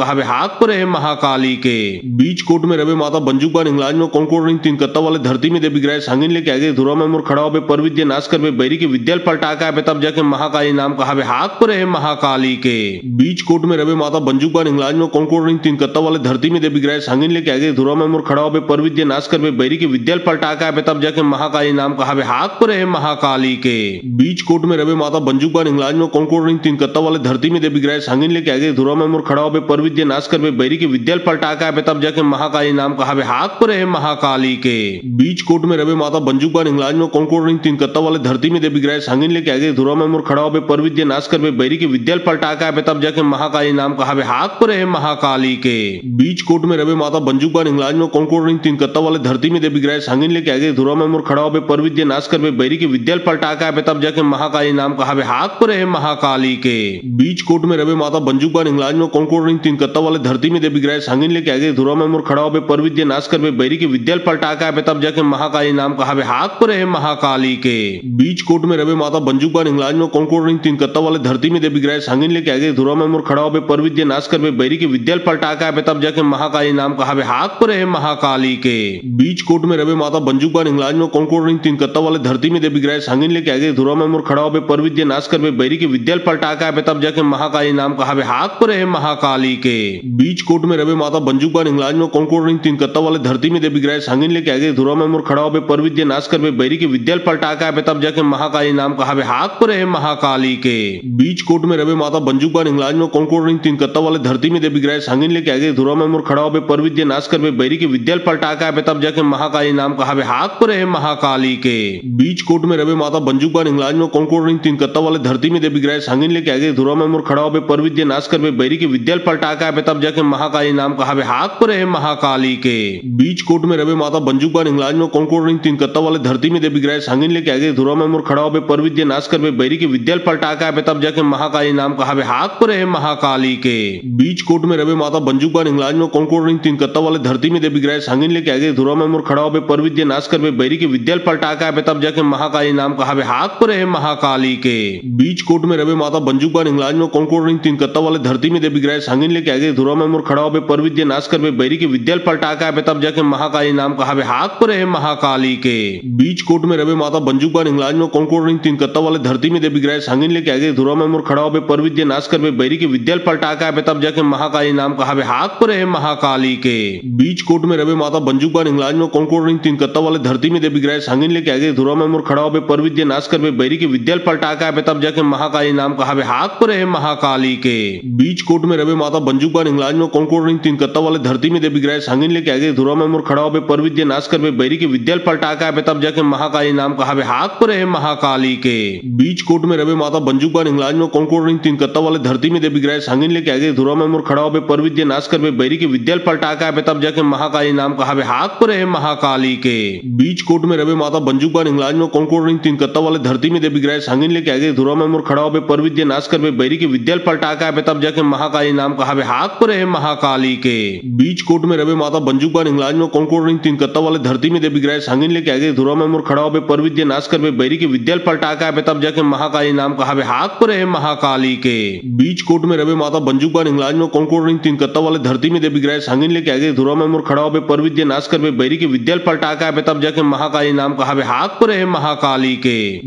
कहावे हाथ पर है महाकाली के। बीच कोट में रवे माता बंजूका हिंगलाज में कौन रिंग तीन कत्ता वाले धरती में देवी ग्रह सांगिन लेके आगे धुरा में मुर खड़ा हो पर विद्या नाश कर बैरी के विद्याल पलटा के आवे तब जाके महाकाली नाम कहावे हाथ पर है महाकाली के। बीच कोट में रवे माता बंजूका हिंगलाज में कौन रिंग तीन कत्ता वाले धरती में देवी ग्रह सांगिन लेके आगे धुरा में मुर खड़ा हो पर विद्या नाश कर बैरी के विद्याल पलटा के आवे तब जाके महाकाली नाम कहावे हाथ पर है महाकाली के। बीच कोट में रवे माता बंजूका हिंगलाज में कौन रिंग तीन कत्ता वाले धरती में देवी ग्रह सांगिन लेके आगे धुरा में मुर खड़ा हो पर विद्या नाश कर बैरी के विद्याल पलटा के आवे तब जाके महाकाली नाम कहावे हाथ पर है महाकाली के। बीच कोट में रवे माता बंजूका हिंगलाज में कौन रिंग तीन कत्ता वाले धरती में देवी ग्रह सांगिन लेके आगे धुरा में मुर खड़ा हो पर विद्या नाश कर बे बैरी के विद्या पलटा के तब जाके महाकाली नाम कहावे हाथ पर है महाकाली के। बीच कोट में रवे माता बंजुका इंग्लाज में कौन रिंग तीन कत्ता वाले धरती में देवी ग्रह सांगिन लेके आगे धुरा में मुर खड़ा हो पर विद्या नाश कर बैरी की विद्या पलटा के तब जाके महाकाली नाम कहावे हाथ पर है महाकाली के। बीच कोट में रवे माता बंजुका इंग्लाज में कौन रिंग तीन कत्ता वाले धरती में देवी ग्रह सांगिन लेके आगे धुरा में मुर खड़ा हो पर विद्या नाश कर बैरी की विद्या पलटा के तब जाके महाकाली नाम कहावे हाथ पर है महाकाली के। बीच कोट में रवे माता बंजुका इंग्लाज में कौन रिंग तीन कत्ता वाले धरती में देवी ग्रह सांगिन लेके आगे धुरा में मुर खड़ा हो पर विद्या नाश कर बैरी की विद्या पलटा के तब जाके महाकाली नाम कहावे हाथ पर है महाकाली के। बीच कोट में रवे माता बंजुका इंग्लाज में कौन रिंग तीन कत्ता वाले धरती में देवी ग्रह सांगिन लेके आगे धुरा में मुर खड़ा हो पर विद्या नाश कर बैरी की विद्या पलटा के तब जाके महाकाली नाम कहावे हाथ पर है महाकाली के। बीच कोट में रवे माता बंजुका इंग्लाज में कौन रिंग तीन कत्ता वाले धरती में देवी ग्रह सांगिन लेके आगे धुरा में मुर खड़ा हो पर विद्या नाश कर बैरी की विद्या पलटा के तब जाके महाकाली नाम कहावे हाथ पर है महाकाली के। बीच कोट में रवे माता बंजुका इंग्लाज में कौन रिंग तीन कत्ता वाले धरती में देवी ग्रह सांगिन लेके आगे धुरा में मुर खड़ा हो पर विद्या नाश कर बैरी की विद्या पलटा के तब जाके महाकाली नाम कहावे हाथ पर है महाकाली के। बीच कोट में रवे माता बंजुका इंग्लाज में कौन रिंग तीन कत्ता वाले धरती में देवी ग्रह सांगिन लेके आगे धुरा में मुर खड़ा हो पर विद्या नाश कर बैरी की विद्या पलटा के तब जाके महाकाली नाम कहावे हाथ पर है महाकाली के। बीच कोट में रवे माता बंजुका इंग्लाज में कौन रिंग तीन कत्ता वाले धरती में देवी ग्रह सांगिन लेके आगे धुरा में मुर खड़ा हो पर विद्या नाश कर बैरी की विद्या पलटा के तब जाके महाकाली नाम कहावे हाथ पर है महाकाली के। बीच कोट में रवे माता बंजुका इंग्लाज में कौन रिंग तीन कत्ता वाले धरती में देवी ग्रह सांगिन लेके आगे धुरा में मुर खड़ा हो पर विद्या नाश कर बैरी की विद्या पलटा के तब जाके महाकाली नाम कहावे हाथ पर है महाकाली के। बीच कोट में रवे माता बंजुका इंग्लाज में कौन रिंग तीन कत्ता वाले धरती में देवी ग्रह सांगिन लेके आगे धुरा में मुर खड़ा हो पर विद्या नाश कर बैरी की विद्या पलटा के तब जाके महाकाली नाम कहावे हाथ पर है महाकाली के। बीच कोट में रवे माता बंजुका इंग्लाज में कौन रिंग तीन कत्ता वाले धरती में देवी ग्रह सांगिन लेके आगे धुरा में मुर खड़ा हो पर विद्या नाश कर बैरी की विद्या पलटा के तब जाके महाकाली नाम कहावे हाथ पर है महाकाली के। बीच कोट में रवे माता बंजुका इंग्लाज में कौन रिंग तीन कत्ता वाले धरती में देवी ग्रह सांगिन लेके आगे धुरा में मुर खड़ा हो पर विद्या नाश कर बैरी की विद्या पलटा के तब जाके महाकाली नाम कहावे हाथ पर है महाकाली के। बीच कोट में रवे माता बंजुका इंग्लाज में कौन रिंग तीन कत्ता वाले धरती में देवी ग्रह सांगिन लेके आगे धुरा में मुर खड़ा हो पर विद्या नाश कर बैरी की विद्या पलटा के तब जाके महाकाली नाम कहावे हाथ पर है महाकाली के। बीच कोट में रवे माता बंजुका इंग्लाज में कौन रिंग तीन कत्ता वाले धरती में देवी ग्रह सांगिन लेके आगे धुरा में मुर खड़ा हो पर विद्या नाश कर बैरी की विद्या पलटा के तब जाके महाकाली नाम कहावे हाथ पर है महाकाली के। बीच कोट में रवे माता बंजुका इंग्लाज में कौन रिंग तीन कत्ता वाले धरती में देवी ग्रह सांगिन लेके आगे धुरा में मुर खड़ा हो पर विद्या नाश कर बैरी की विद्या पलटा के तब जाके महाकाली नाम कहावे हाथ पर है महाकाली के। बीच कोट में रवे माता बंजुका इंग्लाज में कौन रिंग तीन कत्ता वाले धरती में देवी ग्रह सांगिन लेके आगे धुरा में मुर खड़ा हो पर विद्या नाश कर बैरी की विद्या पलटा के तब जाके महाकाली नाम कहावे हाथ पर है महाकाली के। बीच कोट में रवे माता बंजुका इंग्लाज में कौन रिंग तीन कत्ता वाले धरती में देवी ग्रह सांगिन लेके आगे धुरा में मुर खड़ा हो पर विद्या नाश कर बैरी की विद्या पलटा के तब जाके महाकाली नाम कहावे हाथ पर है महाकाली के।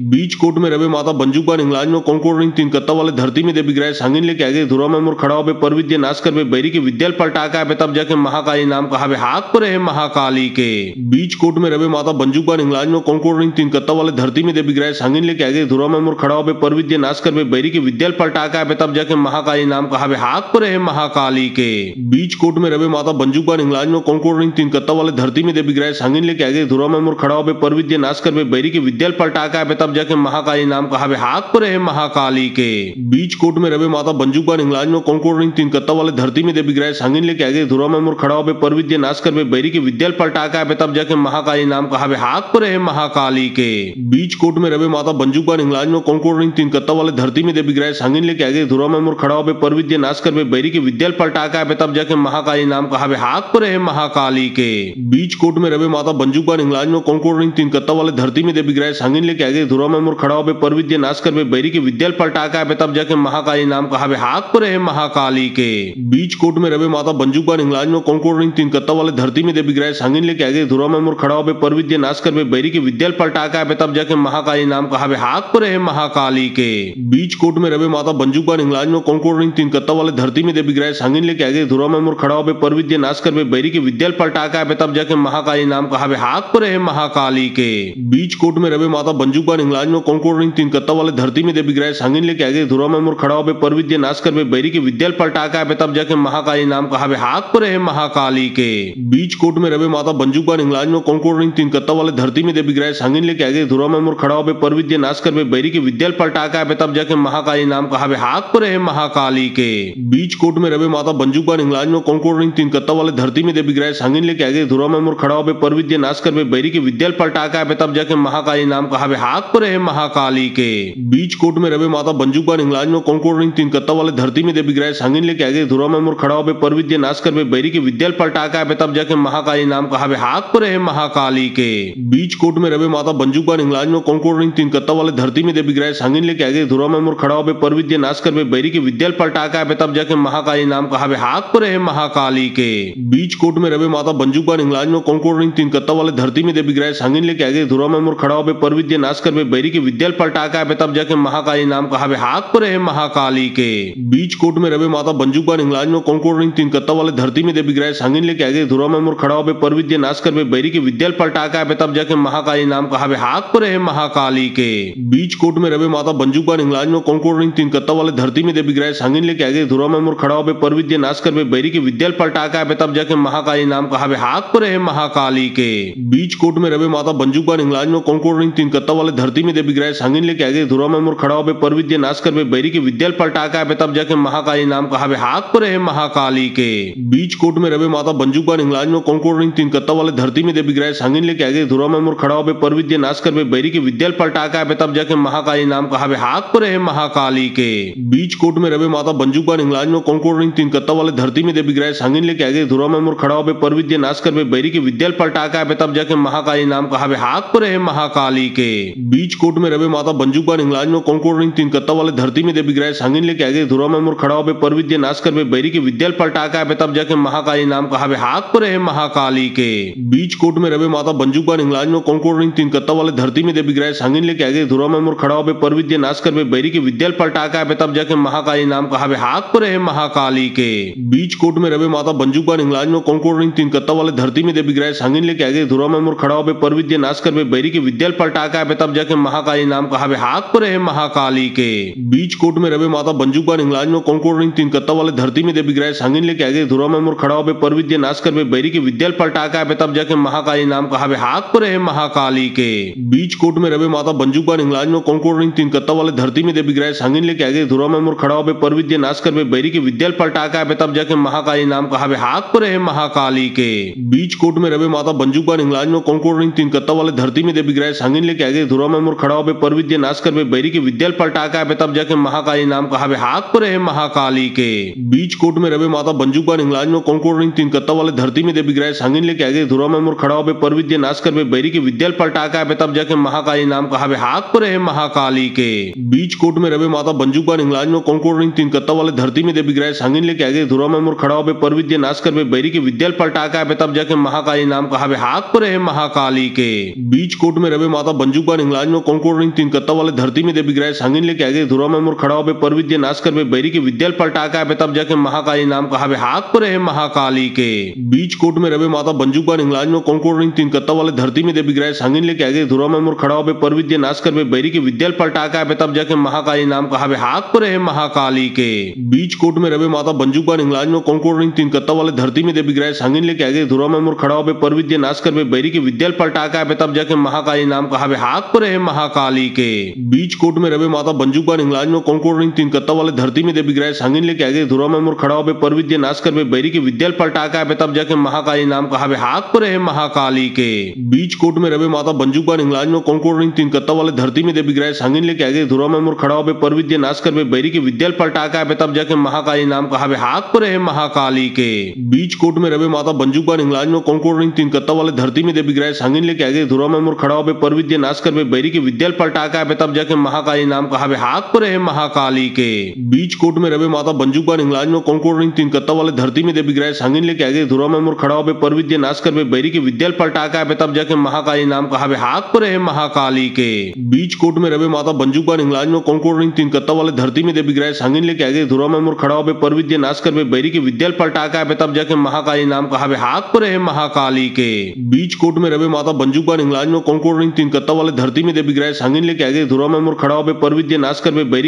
बीच कोट में रवे माता बंजुका इंग्लाज में कौन रिंग तीन कत्ता वाले धरती में देवी ग्रह सांगिन लेके आगे धुरा में मुर खड़ा हो पर विद्या नाश कर बैरी की विद्या पलटा के तब जाके महाकाली नाम कहावे हाथ पर है महाकाली के। बीच कोट में रवे माता बंजुका इंग्लाज में कौन रिंग तीन कत्ता वाले धरती में देवी ग्रह सांगिन लेके आगे धुरा में मुर खड़ा हो पर विद्या नाश कर बैरी की विद्या पलटा के तब जाके महाकाली नाम कहावे हाथ पर है महाकाली के। बीच कोट में रवे माता बंजुका इंग्लाज में कौन रिंग तीन कत्ता वाले धरती में देवी ग्रह सांगिन लेके आगे धुरा में मुर खड़ा हो पर विद्या नाश कर बैरी की विद्या पलटा के तब जाके महाकाली नाम कहावे हाथ पर है महाकाली के। बीच कोट में रवे माता बंजुका इंग्लाज में कौन रिंग तीन कत्ता वाले धरती में देवी ग्रह सांगिन लेके आगे धुरा में मुर खड़ा हो पर विद्या नाश कर बैरी की विद्या पलटा के तब जाके महाकाली नाम कहावे हाथ पर है महाकाली के। बीच कोट में रवे माता बंजुका इंग्लाज में कौन रिंग तीन कत्ता वाले धरती में देवी ग्रह सांगिन लेके आगे धुरा में मुर खड़ा हो पर विद्या नाश कर बैरी की विद्या पलटा के तब जाके महाकाली नाम कहावे हाथ पर है महाकाली के। बीच कोट में रवे माता बंजुका इंग्लाज में कौन रिंग तीन कत्ता वाले धरती में देवी ग्रह सांगिन लेके आगे धुरा में मुर खड़ा हो पर विद्या नाश कर बैरी की विद्या पलटा के तब जाके महाकाली नाम कहावे हाथ पर है महाकाली के। बीच कोट में रवे माता बंजुका इंग्लाज में कौन रिंग तीन कत्ता वाले धरती में देवी ग्रह सांगिन लेके आगे धुरा में मुर खड़ा हो पर विद्या नाश कर बैरी की विद्या पलटा के तब जाके महाकाली नाम कहावे हाथ पर है महाकाली के। बीच कोट में रवे माता बंजुका इंग्लाज में कौन रिंग तीन कत्ता वाले धरती में देवी ग्रह सांगिन लेके आगे धुरा में मुर खड़ा हो पर विद्या नाश कर बैरी की विद्या पलटा के तब जाके महाकाली नाम कहावे हाथ पर है महाकाली के। बीच कोट में रवे माता बंजुका इंग्लाज में कौन रिंग तीन कत्ता वाले धरती में देवी ग्रह सांगिन लेके आगे धुरा में मुर खड़ा हो पर विद्या नाश कर बैरी की विद्या पलटा के तब जाके महाकाली नाम कहावे हाथ पर है महाकाली के। बीच कोट में रवे माता बंजुका इंग्लाज में कौन रिंग तीन कत्ता वाले धरती में देवी ग्रह सांगिन लेके आगे धुरा में मुर खड़ा हो पर विद्या नाश कर बैरी की विद्या पलटा के तब जाके महाकाली नाम कहावे हाथ पर है महाकाली के। बीच कोट में रवे माता बंजुका इंग्लाज में कौन रिंग तीन कत्ता वाले धरती में देवी ग्रह सांगिन लेके आगे धुरा में मुर खड़ा हो पर विद्या नाश कर बैरी की विद्या पलटा का तब जाके महाकाली नाम कहावे हाथ पर है महाकाली के। बीच कोट में रवे माता बंजुका इंग्लाज में कौन रिंग तीन कत्ता वाले धरती में देवी ग्रह सांगिन लेके आगे धुरा में मुर खड़ा हो पर विद्या नाश कर बैरी की विद्या पलटा का तब जाके महाकाली नाम कहावे हाथ पर है महाकाली के। बीच कोट में रवे माता बंजुका इंग्लाज में कौन रिंग तीन कत्ता वाले धरती में देवी ग्रह सांगिन लेके आगे धुरा में मुर खड़ा हो पर विद्या नाश कर बैरी की विद्या पलटा का तब जाके महाकाली नाम कहावे हाथ पर है महाकाली के। बीच कोट में रवे माता बंजुका इंग्लाज में कौन रिंग तीन कत्ता वाले धरती में देवी ग्रह सांगिन लेके आगे धुरा में मुर खड़ा हो पर विद्या नाश कर बैरी की विद्या पलटा का तब जाके महाकाली नाम कहावे हाथ पर है महाकाली के। बीच कोट में रवे माता बंजुका इंग्लाज में कौन रिंग तीन कत्ता वाले धरती में देवी ग्रह सांगिन लेके आगे धुरा में मुर खड़ा हो पर विद्या नाश कर बैरी की विद्या पलटा का तब जाके महाकाली नाम कहावे हाथ पर है महाकाली के। बीच कोट में रवे माता बंजुका इंग्लाज में कौन रिंग तीन कत्ता वाले धरती में देवी ग्रह सांगिन लेके आगे धुरा में मुर खड़ा हो पर विद्या नाश कर बैरी की विद्या पलटा का तब जाके महाकाली नाम कहावे हाथ पर है महाकाली के। बीच कोट में रवे माता बंजुका इंग्लाज में कौन रिंग तीन कत्ता वाले धरती में देवी ग्रह सांगिन लेके आगे धुरा में मुर खड़ा हो पर विद्या नाश कर बैरी की विद्या पलटा का तब जाके महाकाली नाम कहावे हाथ पर है महाकाली के। बीच कोट में रवे माता बंजुका इंग्लाज में कौन रिंग तीन कत्ता वाले धरती में देवी ग्रह सांगिन लेके आगे धुरा में मुर खड़ा हो पर विद्या नाश कर बैरी की विद्या पलटा का तब जाके महाकाली नाम कहावे हाथ पर है महाकाली के। बीच कोट में रवे माता बंजुका इंग्लाज में कौन रिंग तीन कत्ता वाले धरती में देवी ग्रह सांगिन लेके आगे धुरा में मुर खड़ा हो पर विद्या नाश कर बैरी की विद्या पलटा का तब जाके महाकाली नाम कहावे हाथ पर है महाकाली के। बीच कोट में रवे माता बंजुका इंग्लाज में कौन रिंग तीन कत्ता वाले धरती में देवी ग्रह सांगिन लेके आगे धुरा में मुर खड़ा हो पर विद्या नाश कर बैरी की विद्या पलटा का तब जाके महाकाली नाम कहावे हाथ पर है महाकाली के। बीच कोट में रवे माता बंजुका इंग्लाज में कौन रिंग तीन कत्ता वाले धरती में देवी ग्रह सांगिन लेके आगे धुरा में मुर खड़ा हो पर विद्या नाश कर बैरी की विद्या पलटा का तब जाके महाकाली नाम कहावे हाथ पर है महाकाली के। बीच कोट में रवे माता बंजुका इंग्लाज में कौन रिंग तीन कत्ता वाले धरती में देवी ग्रह सांगिन लेके आगे धुरा में मुर खड़ा हो पर विद्या नाश कर बैरी की विद्या पलटा का तब जाके महाकाली नाम कहावे हाथ पर है महाकाली के। बीच कोट में रवे माता बंजुका इंग्लाज में कौन रिंग तीन कत्ता वाले धरती में देवी ग्रह सांगिन लेके आगे धुरा में मुर खड़ा हो पर विद्या नाश कर बैरी की विद्या पलटा का तब जाके महाकाली नाम कहावे हाथ पर है महाकाली के। बीच कोट में रवे माता बंजुका इंग्लाज में कौन रिंग तीन कत्ता वाले धरती में देवी ग्रह सांगिन लेके आगे धुरा में मुर खड़ा हो पर विद्या नाश कर बैरी की विद्या पलटा का तब जाके महाकाली नाम कहावे हाथ पर है महाकाली के। बीच कोट में रवे माता बंजुका इंग्लाज में कौन रिंग तीन कत्ता वाले धरती में देवी ग्रह सांगिन लेके आगे धुरा में मुर खड़ा हो पर विद्या नाश कर बैरी की विद्या पलटा का तब जाके महाकाली नाम कहावे हाथ पर है महाकाली के। बीच कोट में रवे माता बंजुका इंग्लाज में कौन रिंग तीन कत्ता वाले धरती में देवी ग्रह सांगिन लेके आगे धुरा में मुर खड़ा हो पर विद्या नाश कर बैरी की विद्या पलटा का तब जाके महाकाली नाम कहावे हाथ पर है महाकाली के। बीच कोट में रवे माता बंजुका इंग्लाज में कौन रिंग तीन कत्ता वाले धरती में देवी ग्रह सांगिन लेके आगे धुरा में मुर खड़ा हो पर विद्या नाश कर बैरी की विद्या पलटा का तब जाके महाकाली नाम कहावे हाथ पर है महाकाली के। बीच कोट में रवे माता बंजुका इंग्लाज में कौन रिंग तीन कत्ता वाले धरती में देवी ग्रह सांगिन लेके आगे धुरा में मुर खड़ा हो पर विद्या नाश कर बैरी की विद्या पलटा का तब जाके महाकाली नाम कहावे हाथ पर है महाकाली के। बीच कोट में रवे माता बंजुका इंग्लाज में कौन रिंग तीन कत्ता वाले धरती में देवी ग्रह सांगिन लेके आगे धुरा में मुर खड़ा हो पर विद्या नाश कर बैरी की विद्या पलटा का तब जाके महाकाली नाम कहावे हाथ पर है महाकाली के। बीच कोट में रवे माता बंजुका इंग्लाज में कौन रिंग तीन कत्ता वाले धरती में देवी ग्रह सांगिन लेके आगे धुरा में मुर खड़ा हो पर विद्या नाश कर बैरी की विद्या पलटा का तब जाके महाकाली नाम कहावे हाथ पर है महाकाली के। बीच कोट में रवे माता बंजुका इंग्लाज में कौन रिंग तीन कत्ता वाले धरती में देवी ग्रह सांगिन लेके आगे धुरा में मुर खड़ा हो पर विद्या नाश कर बैरी की विद्या पलटा का तब जाके महाकाली नाम कहावे हाथ पर है महाकाली के। बीच कोट में रवे माता बंजुका इंग्लाज में कौन रिंग तीन कत्ता वाले धरती में देवी ग्रह सांगिन लेके आगे धुरा में मुर खड़ा हो पर विद्या नाश कर बैरी की विद्या पलटा का तब जाके महाकाली नाम कहावे हाथ पर है महाकाली के। बीच कोट में रवे माता बंजुका इंग्लाज में कौन रिंग तीन कत्ता वाले धरती में देवी ग्रह सांगिन लेके आगे धुरा में मुर खड़ा हो पर विद्या नाश कर बैरी की विद्या पलटा का तब जाके महाकाली नाम कहावे हाथ पर है महाकाली के। बीच कोट में रवे माता बंजुका इंग्लाज में कौन रिंग तीन कत्ता वाले धरती में देवी ग्रह सांगिन लेके आगे धुरा में मुर खड़ा हो पर विद्या नाश कर बैरी की विद्या पलटा का तब जाके महाकाली नाम कहावे हाथ पर है महाकाली के। बीच कोट में रवे माता बंजुका इंग्लाज में कौन रिंग तीन कत्ता वाले धरती में देवी ग्रह सांगिन लेके आगे धुरा में मुर खड़ा हो पर विद्या नाश कर बैरी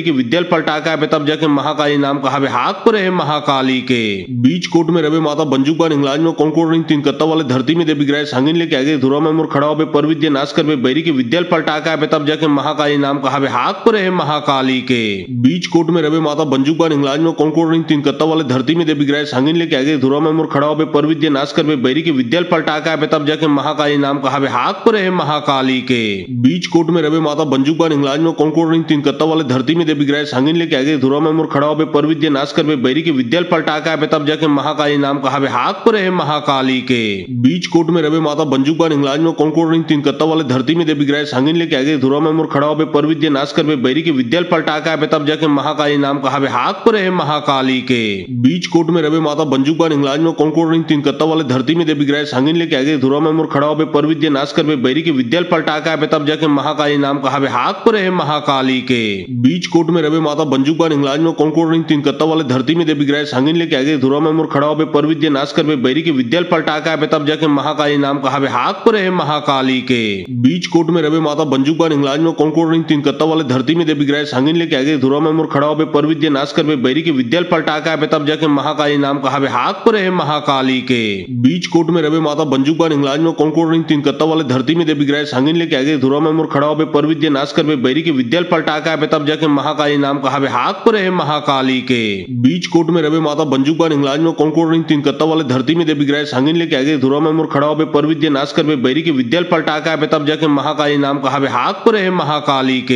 की विद्या पलटा का तब जाके महाकाली नाम कहावे हाथ पर है महाकाली के। बीच कोट में रवे माता बंजुका इंग्लाज में कौन रिंग तीन कत्ता वाले धरती में देवी ग्रह सांगिन लेके आगे धुरा में मुर खड़ा हो पर विद्या नाश कर बैरी की विद्या पलटा का तब जाके महाकाली नाम कहावे हाथ पर है महाकाली के। बीच कोट में रवे माता बंजुका इंग्लाज में कौन रिंग तीन कत्ता वाले धरती में देवी ग्रह सांगिन लेके आगे धुरा में मुर खड़ा हो पर विद्या नाश कर बैरी की विद्या पलटा का तब जाके महाकाली नाम कहावे हाथ पर है महाकाली महाकाली के बीच कोट में रवे माता बंजुका इंग्लाज में कौन रिंग तीन कत्ता वाले धरती में देवी ग्रह सांगिन लेके आगे धुरा में मुर खड़ा हो पर विद्या नाश कर बैरी की विद्या पलटा का तब जाके महाकाली नाम कहा हाथ पर है महाकाली के बीच कोट में रवे माता बंजुका इंग्लाज में कौन रिंग तीन कत्ता वाले धरती में देवी ग्रह सांगिन लेके आगे धुरा में मुर खड़ा हो पर विद्या नाश कर बैरी की विद्या पलटा का तब जाके महाकाली नाम कहा हाथ पर है महाकाली के बीच कोट में रवे माता बंजुका इंग्लाज में कौन रिंग तीन कत्ता वाले धरती में देवी ग्रह सांगिन लेके आगे धुरा में मुर खड़ा हो पर विद्या नाश कर बैरी की विद्या पलटा का तब जाके महाकाली नाम कहा हाथ पर है महाकाली के बीच कोट में रवे माता बंजुका इंग्लाज में कौन रिंग तीन कत्ता वाले धरती में देवी ग्रह सांगिन लेके आगे धुरा में मुर खड़ा हो पर विद्या नाश कर बैरी की विद्या पलटा का तब जाके महाकाली नाम कहा हाथ पर है महाकाली के बीच कोट में रवे माता बंजुका इंग्लाज में कौन रिंग तीन कत्ता वाले धरती में देवी ग्रह सांगिन लेके आगे धुरा में मुर खड़ा हो पर विद्या नाश कर बैरी की विद्या पलटा का तब जाके महाकाली नाम कहा हाथ पर है महाकाली के बीच कोट में रवे माता बंजुका इंग्लाज में कौन रिंग तीन कत्ता वाले धरती में देवी ग्रह सांगिन लेके आगे धुरा में मुर खड़ा हो पर विद्या नाश कर बैरी की विद्या पलटा का तब जाके महाकाली नाम कहा हाथ पर है महाकाली के बीच कोट में रवे माता बंजुका इंग्लाज में कौन रिंग तीन कत्ता वाले धरती में देवी ग्रह सांगिन लेके आगे धुरा में मुर खड़ा हो पर विद्या नाश कर बैरी की विद्या पलटा का तब जाके महाकाली नाम कहा हाथ पर है महाकाली के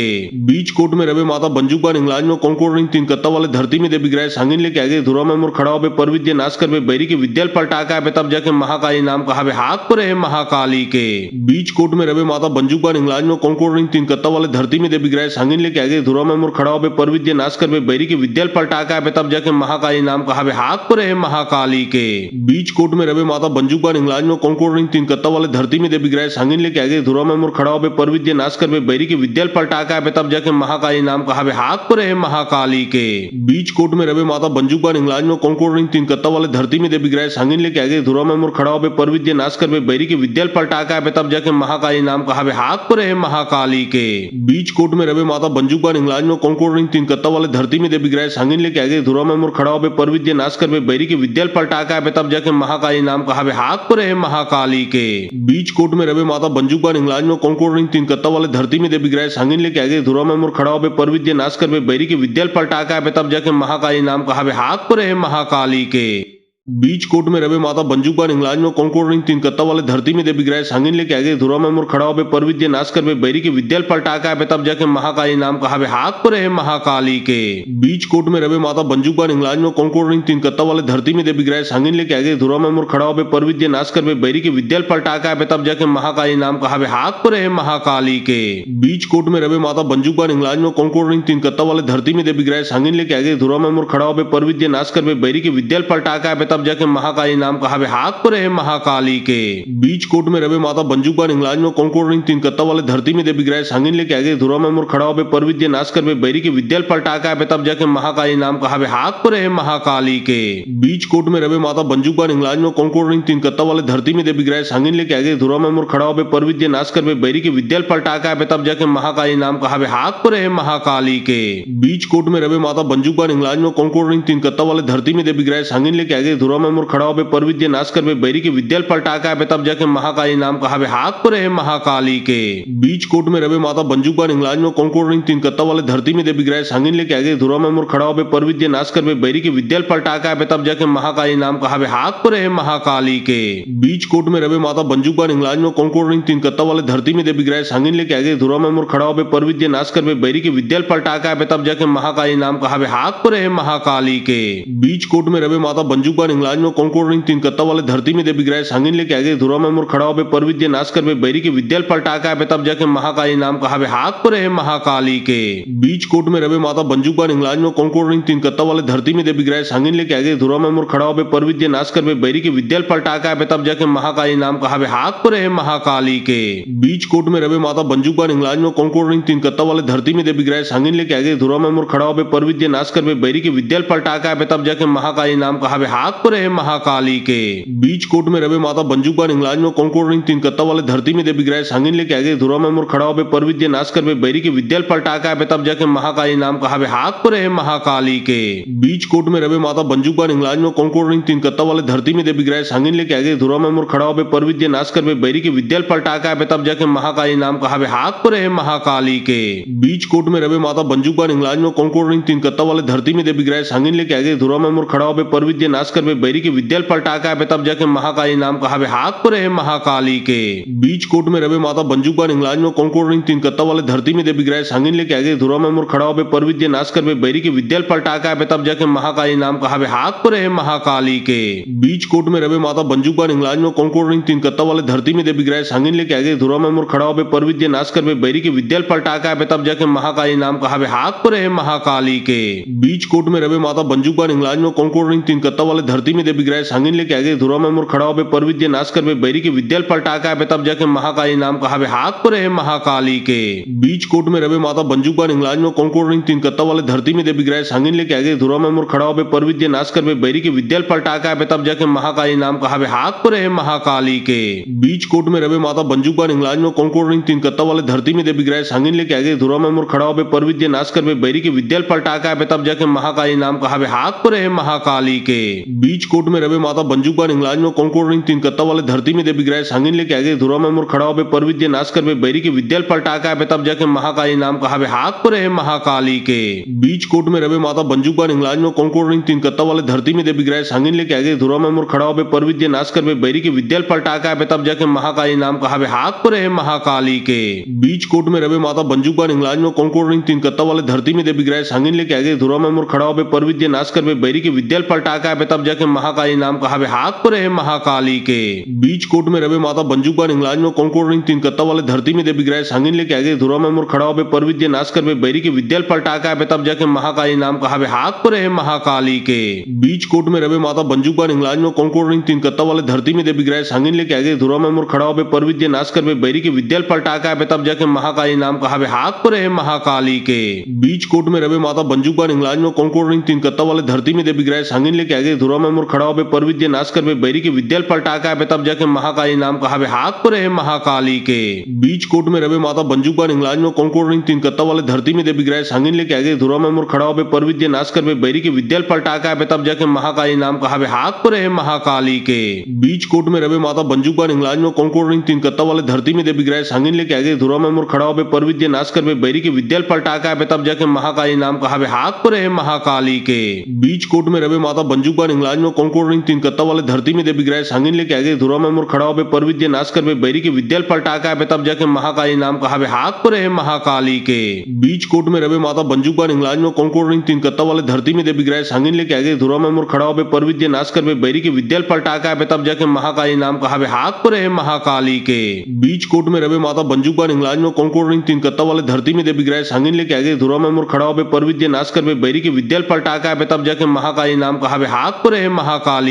बीच कोट में रवे माता बंजुका इंग्लाज में कौन रिंग तीन कत्ता वाले धरती में देवी ग्रह सांगिन लेके आगे धुरा में मुर खड़ा हो पर विद्या नाश कर बैरी की विद्या पलटा का तब जाके महाकाली नाम कहा हाथ पर है महाकाली के बीच कोट में रवे माता बंजुका इंग्लाज में कौन रिंग तीन कत्ता वाले धरती में देवी ग्रह सांगिन लेके आगे धुरा में मुर खड़ा हो पर विद्या नाश कर बैरी की विद्या पलटा का तब जाके महाकाली नाम कहा हाथ पर है महाकाली के बीच कोट में रवे माता बंजुका इंग्लाज में कौन रिंग तीन कत्ता वाले धरती में देवी ग्रह सांगिन लेके आगे धुरा में मुर खड़ा हो पर विद्या नाश कर बैरी की विद्या पलटा का तब जाके महाकाली नाम कहा हाथ पर है महाकाली के बीच कोट में रवे माता बंजुका इंग्लाज में कौन रिंग तीन कत्ता वाले धरती में देवी ग्रह सांगिन लेके आगे धुरा में मुर खड़ा हो पर विद्या नाश कर बैरी की विद्या पलटा का तब जाके महाकाली नाम कहा हाथ पर है महाकाली के बीच कोट में रवे माता बंजुका इंग्लाज में कौन रिंग तीन कत्ता वाले धरती में देवी ग्रह सांगिन लेके आगे धुरा में मुर खड़ा हो पर विद्या नाश कर बैरी की विद्या पलटा का तब जाके महाकाली नाम कहा हाथ पर है महाकाली के बीच कोट में रवे माता बंजुका इंग्लाज में कौन रिंग तीन कत्ता वाले धरती में देवी ग्रह सांगिन लेके आगे धुरा में मुर खड़ा हो पर विद्या नाश कर बैरी की विद्या पलटा का तब जाके महाकाली नाम कहा हाथ पर है महाकाली के बीच कोट में रवे माता बंजुका इंग्लाज में कौन रिंग तीन कत्ता वाले धरती में देवी ग्रह सांगिन लेके आगे धुरा में मुर खड़ा हो पर विद्या नाश कर बैरी की विद्या पलटा का तब जाके महाकाली नाम कहा हाथ पर है महाकाली के बीच कोट में रवे माता बंजुका इंग्लाज में कौन रिंग तीन कत्ता वाले धरती में देवी ग्रह सांगिन लेके आगे धुरा में मुर खड़ा हो पर विद्या नाश कर बैरी की विद्या पलटा का तब जाके महाकाली नाम कहा हाथ पर है महाकाली के बीच कोट में रवे माता बंजुका इंग्लाज में कौन रिंग तीन कत्ता वाले धरती में देवी ग्रह सांगिन लेके आगे धुरा में मुर खड़ा हो पर विद्या नाश कर बैरी की विद्या पलटा का तब जाके महाकाली नाम कहा हाथ पर है महाकाली के बीच कोट में रवे माता बंजुका इंग्लाज में कौन रिंग तीन कत्ता वाले धरती में देवी ग्रह सांगिन लेके आगे धुरा में मुर खड़ा हो पर विद्या नाश कर बैरी की विद्या पलटा का तब जाके महाकाली नाम कहा हाथ पर है महाकाली के बीच कोट में रवे माता बंजुका इंग्लाज में कौन रिंग तीन कत्ता वाले धरती में देवी ग्रह सांगिन लेके आगे धुरा में मुर खड़ा हो पर विद्या नाश कर बैरी की विद्या पलटा का तब जाके महाकाली नाम कहा हाथ पर है महाकाली के बीच कोट में रवे माता बंजुका इंग्लाज में कौन रिंग तीन कत्ता वाले धरती में देवी ग्रह सांगिन लेके आगे धुरा में मुर खड़ा हो पर विद्या नाश कर बैरी की विद्या पलटा का तब जाके महाकाली नाम कहा हाथ पर है महाकाली के बीच कोट में रवे माता बंजुका इंग्लाज में कौन रिंग तीन कत्ता वाले धरती में देवी ग्रह सांगिन लेके आगे धुरा में मुर खड़ा हो पर विद्या नाश कर बैरी की विद्या पलटा का तब जाके महाकाली नाम कहा हाथ पर है महाकाली के बीच कोट में रवे माता बंजुका इंग्लाज में कौन रिंग तीन कत्ता वाले धरती में देवी ग्रह सांगिन लेके आगे धुरा में मुर खड़ा हो पर विद्या नाश कर बैरी की विद्या पलटा का तब जाके महाकाली नाम कहा हाथ पर है महाकाली के बीच कोट में रवे माता बंजुका इंग्लाज में कौन रिंग तीन कत्ता वाले धरती में देवी ग्रह सांगिन लेके आगे धुरा में मुर खड़ा हो पर विद्या नाश कर बैरी की विद्या पलटा का तब जाके महाकाली नाम कहा हाथ पर है महाकाली के बीच कोट में रवे माता बंजुका इंग्लाज में कौन रिंग तीन कत्ता वाले धरती में देवी ग्रह सांगिन लेके आगे धुरा में मुर खड़ा हो पर विद्या नाश कर बैरी की विद्या पलटा का तब जाके महाकाली नाम कहा हाथ पर है महाकाली के बीच कोट में रवे माता बंजुका इंग्लाज में कौन रिंग तीन कत्ता वाले धरती में देवी ग्रह सांगिन लेके आगे धुरा में मुर खड़ा हो पर विद्या नाश कर बैरी की विद्या पलटा का तब जाके महाकाली नाम कहा हाथ पर है महाकाली के बीच कोट में रवे माता बंजुका इंग्लाज में कौन रिंग तीन कत्ता वाले धरती में देवी ग्रह सांगिन लेके आगे धुरा में मुर खड़ा हो पर विद्या नाश कर बैरी की विद्या पलटा का तब जाके महाकाली नाम कहा हाथ पर है महाकाली के बीच कोट में रवे माता बंजुका इंग्लाज में कौन रिंग तीन कत्ता वाले धरती में देवी ग्रह सांगिन लेके आगे धुरा में मुर खड़ा हो पर विद्या नाश कर बैरी की विद्या पलटा का तब जाके महाकाली नाम कहा हाथ पर है महाकाली के बीच कोट में रवे माता बंजुका इंग्लाज में कौन रिंग तीन कत्ता वाले धरती में देवी ग्रह सांगिन लेके आगे धुरा में मुर खड़ा हो पर विद्या नाश कर करबे बैरी के विद्यल पलटा के आबे तब जाके महाकाली नाम कहावे हाथ पर है महाकाली के बीच कोट में रवे माता बंजूक इंग्लाज में कौन रिंग तीन कत्ता वाले धरती में देवी ग्रह सांगिन लेके आगे धुरा में मुर खड़ा हो पर विद्या नाश करबे बैरी के विद्यल पलटा के आबे तब जाके महाकाली नाम कहावे हाथ पर है महाकाली के बीच कोट में रवे माता बंजूक इंग्लाज में कौन रिंग तीन कत्ता वाले धरती में देवी ग्रह सांगिन लेके आगे धुरा में मुर खड़ा हो पर विद्या नाश करबे बैरी के विद्यल पलटा के आबे तब जाके महाकाली नाम कहावे हाथ पर है महाकाली के बीच कोट में रवे माता बंजूक इंग्लाज में कौन रिंग तीन कत्ता वाले धरती में देवी ग्रह सांगिन लेके आगे धुरा में मुर खड़ा हो पर विद्या नाश करबे बैरी के विद्यल पलटा के आबे तब जाके महाकाली नाम कहावे हाथ पर है महाकाली के बीच कोट में रवे माता बंजूक इंग्लाज में कौन रिंग तीन कत्ता वाले धरती में देवी ग्रह सांगिन लेके आगे धुरा में मुर खड़ा हो पर विद्या नाश करबे बैरी के विद्यल पलटा के आबे तब जाके महाकाली नाम कहावे हाथ पर है महाकाली के बीच कोट में रवे माता बंजूक इंग्लाज में कौन रिंग तीन कत्ता वाले धरती में देवी ग्रह सांगिन लेके आगे धुरा में मुर खड़ा हो पर विद्या नाश करबे बैरी के विद्यल पलटा के आबे तब जाके महाकाली नाम कहावे हाथ पर है महाकाली के बीच कोट में रवे माता बंजूक इंग्लाज में कौन रिंग तीन कत्ता वाले धरती में देवी ग्रह सांगिन लेके आगे धुरा में मुर खड़ा हो पर विद्या नाश करबे बैरी के विद्यल पलटा के आबे तब जाके महाकाली नाम कहावे हाथ पर है महाकाली के बीच कोट में रवे माता बंजूक इंग्लाज में कौन रिंग तीन कत्ता वाले धरती में देवी ग्रह सांगिन लेके आगे धुरा में मुर खड़ा हो पर विद्या नाश करबे बैरी के विद्यल पलटा के आबे तब जाके महाकाली नाम कहावे हाथ पर है महाकाली के बीच कोट में रवे माता बंजूक इंग्लाज में कौन रिंग तीन कत्ता वाले धरती में देवी ग्रह सांगिन लेके आगे धुरा में मुर खड़ा हो पर विद्या नाश करबे बैरी के विद्यल पलटा के आबे तब जाके महाकाली नाम कहावे हाथ पर है महाकाली के बीच कोट में रवे माता बंजूक इंग्लाज में कौन रिंग तीन कत्ता वाले धरती में देवी ग्रह सांगिन लेके आगे धुरा में मुर खड़ा हो पर विद्या नाश करबे बैरी के विद्यल पलटा के आबे तब जाके महाकाली नाम कहावे हाथ पर है महाकाली के बीच कोट में रवे माता बंजूक इंग्लाज में कौन रिंग तीन कत्ता वाले धरती में देवी ग्रह सांगिन लेके आगे धुरा में मुर खड़ा हो पर विद्या नाश करबे बैरी के विद्यल पलटा के आबे तब जाके महाकाली नाम कहावे हाथ पर है महाकाली के बीच कोट में रवे माता बंजूक इंग्लाज में कौन रिंग तीन कत्ता वाले धरती में देवी ग्रह सांगिन लेके आगे धुरा में मुर खड़ा हो पर विद्या नाश करबे बैरी के विद्यल पलटा के आबे तब जाके महाकाली नाम कहावे हाथ पर है महाकाली के बीच कोट में रवे माता बंजूक इंग्लाज में कौन रिंग तीन कत्ता वाले धरती में देवी ग्रह सांगिन लेके आगे धुरा में मुर खड़ा हो पर विद्या नाश करबे बैरी के विद्यल पलटा के आबे तब जाके महाकाली नाम कहावे हाथ पर है महाकाली के बीच कोट में रवे माता बंजूक इंग्लाज में कौन रिंग तीन कत्ता वाले धरती में देवी ग्रह सांगिन लेके आगे धुरा में मुर खड़ा हो पर विद्या नाश करबे बैरी के विद्यल पलटा के आबे तब जाके महाकाली नाम कहावे हाथ पर है महाकाली के बीच कोट में रवे माता बंजूक इंग्लाज में कौन रिंग तीन कत्ता वाले धरती में देवी ग्रह सांगिन लेके आगे धुरा में मुर खड़ा हो पर विद्या नाश करबे बैरी के विद्यल पलटा के आबे तब जाके महाकाली नाम कहावे हाथ पर है महाकाली के बीच कोट में रवे माता बंजूक इंग्लाज में कौन रिंग तीन कत्ता वाले धरती में देवी ग्रह सांगिन लेके आगे धुरा में मुर खड़ा हो पर विद्या नाश करबे बैरी के विद्यल पलटा के आबे तब जाके महाकाली नाम कहावे हाथ पर है महाकाली के बीच कोट में रवे माता बंजूक इंग्लाज में कौन रिंग तीन कत्ता वाले धरती में देवी ग्रह सांगिन लेके आगे धुरा में मुर खड़ा हो पर विद्या नाश करबे बैरी के विद्यल पलटा के आबे तब जाके महाकाली नाम कहावे हाथ पर है महाकाली के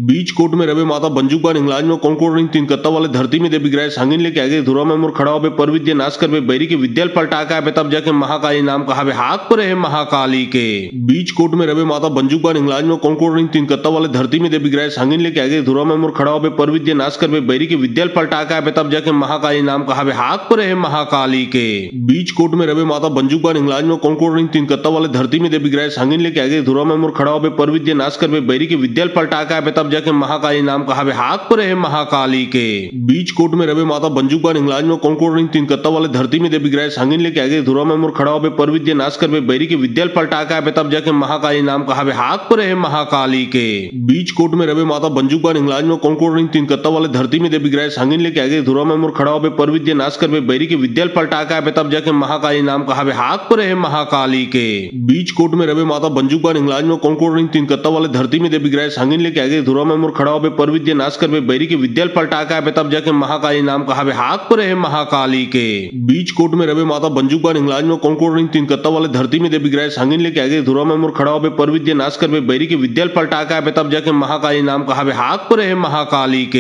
बीच कोट में रवे माता बंजूक इंग्लाज में कौन रिंग तीन कत्ता वाले धरती में देवी ग्रह सांगिन लेके आगे धुरा में मुर खड़ा हो पर विद्या नाश करबे बैरी के विद्यल पलटा के आबे तब जाके महाकाली नाम कहावे हाथ पर है महाकाली के बीच कोट में रवे माता बंजूक इंग्लाज में कौन रिंग तीन कत्ता वाले धरती में देवी ग्रह सांगिन लेके आगे धुरा में मुर खड़ा हो पर विद्या नाश करबे बैरी के विद्यल पलटा के आबे तब जाके महाकाली नाम कहावे हाथ पर है महाकाली के बीच कोट में रवे माता बंजूक इंग्लाज में कौन रिंग तीन कत्ता वाले धरती में देवी ग्रह सांगिन लेके आगे धुरा में मुर खड़ा हो पर विद्या नाश करबे बैरी के विद्यल पलटा के आबे तब जाके महाकाली नाम कहावे हाथ पर है महाकाली के बीच कोट में रवे माता बंजूक इंग्लाज में कौन रिंग तीन कत्ता वाले धरती में देवी ग्रह सांगिन लेके आगे धुरा में मुर खड़ा हो पर विद्या नाश करबे बैरी के विद्यल पलटा के आबे तब जाके महाकाली नाम कहावे हाथ पर है महाकाली के बीच कोट में रवे माता बंजूक इंग्लाज में कौन रिंग तीन कत्ता वाले धरती में देवी ग्रह सांगिन लेके आगे धुरा में मुर खड़ा हो पर विद्या नाश करबे बैरी के विद्यल पलटा के आबे तब जाके महाकाली नाम कहावे हाथ पर है महाकाली के बीच कोट में रवे माता बंजूक इंग्लाज में कौन रिंग तीन कत्ता वाले धरती में देवी ग्रह सांगिन लेके आगे धुरा में मुर खड़ा हो पर विद्या नाश करबे बैरी के विद्यल पलटा के आबे तब जाके महाकाली नाम कहावे हाथ पर है महाकाली के बीच कोट में रवे माता बंजूक इंग्लाज में कौन रिंग तीन कत्ता वाले धरती में देवी ग्रह सांगिन लेके आगे धुरा में मुर खड़ा हो पर विद्या नाश करबे बैरी के विद्यल पलटा के आबे तब जाके महाकाली नाम कहावे हाथ पर है महाकाली के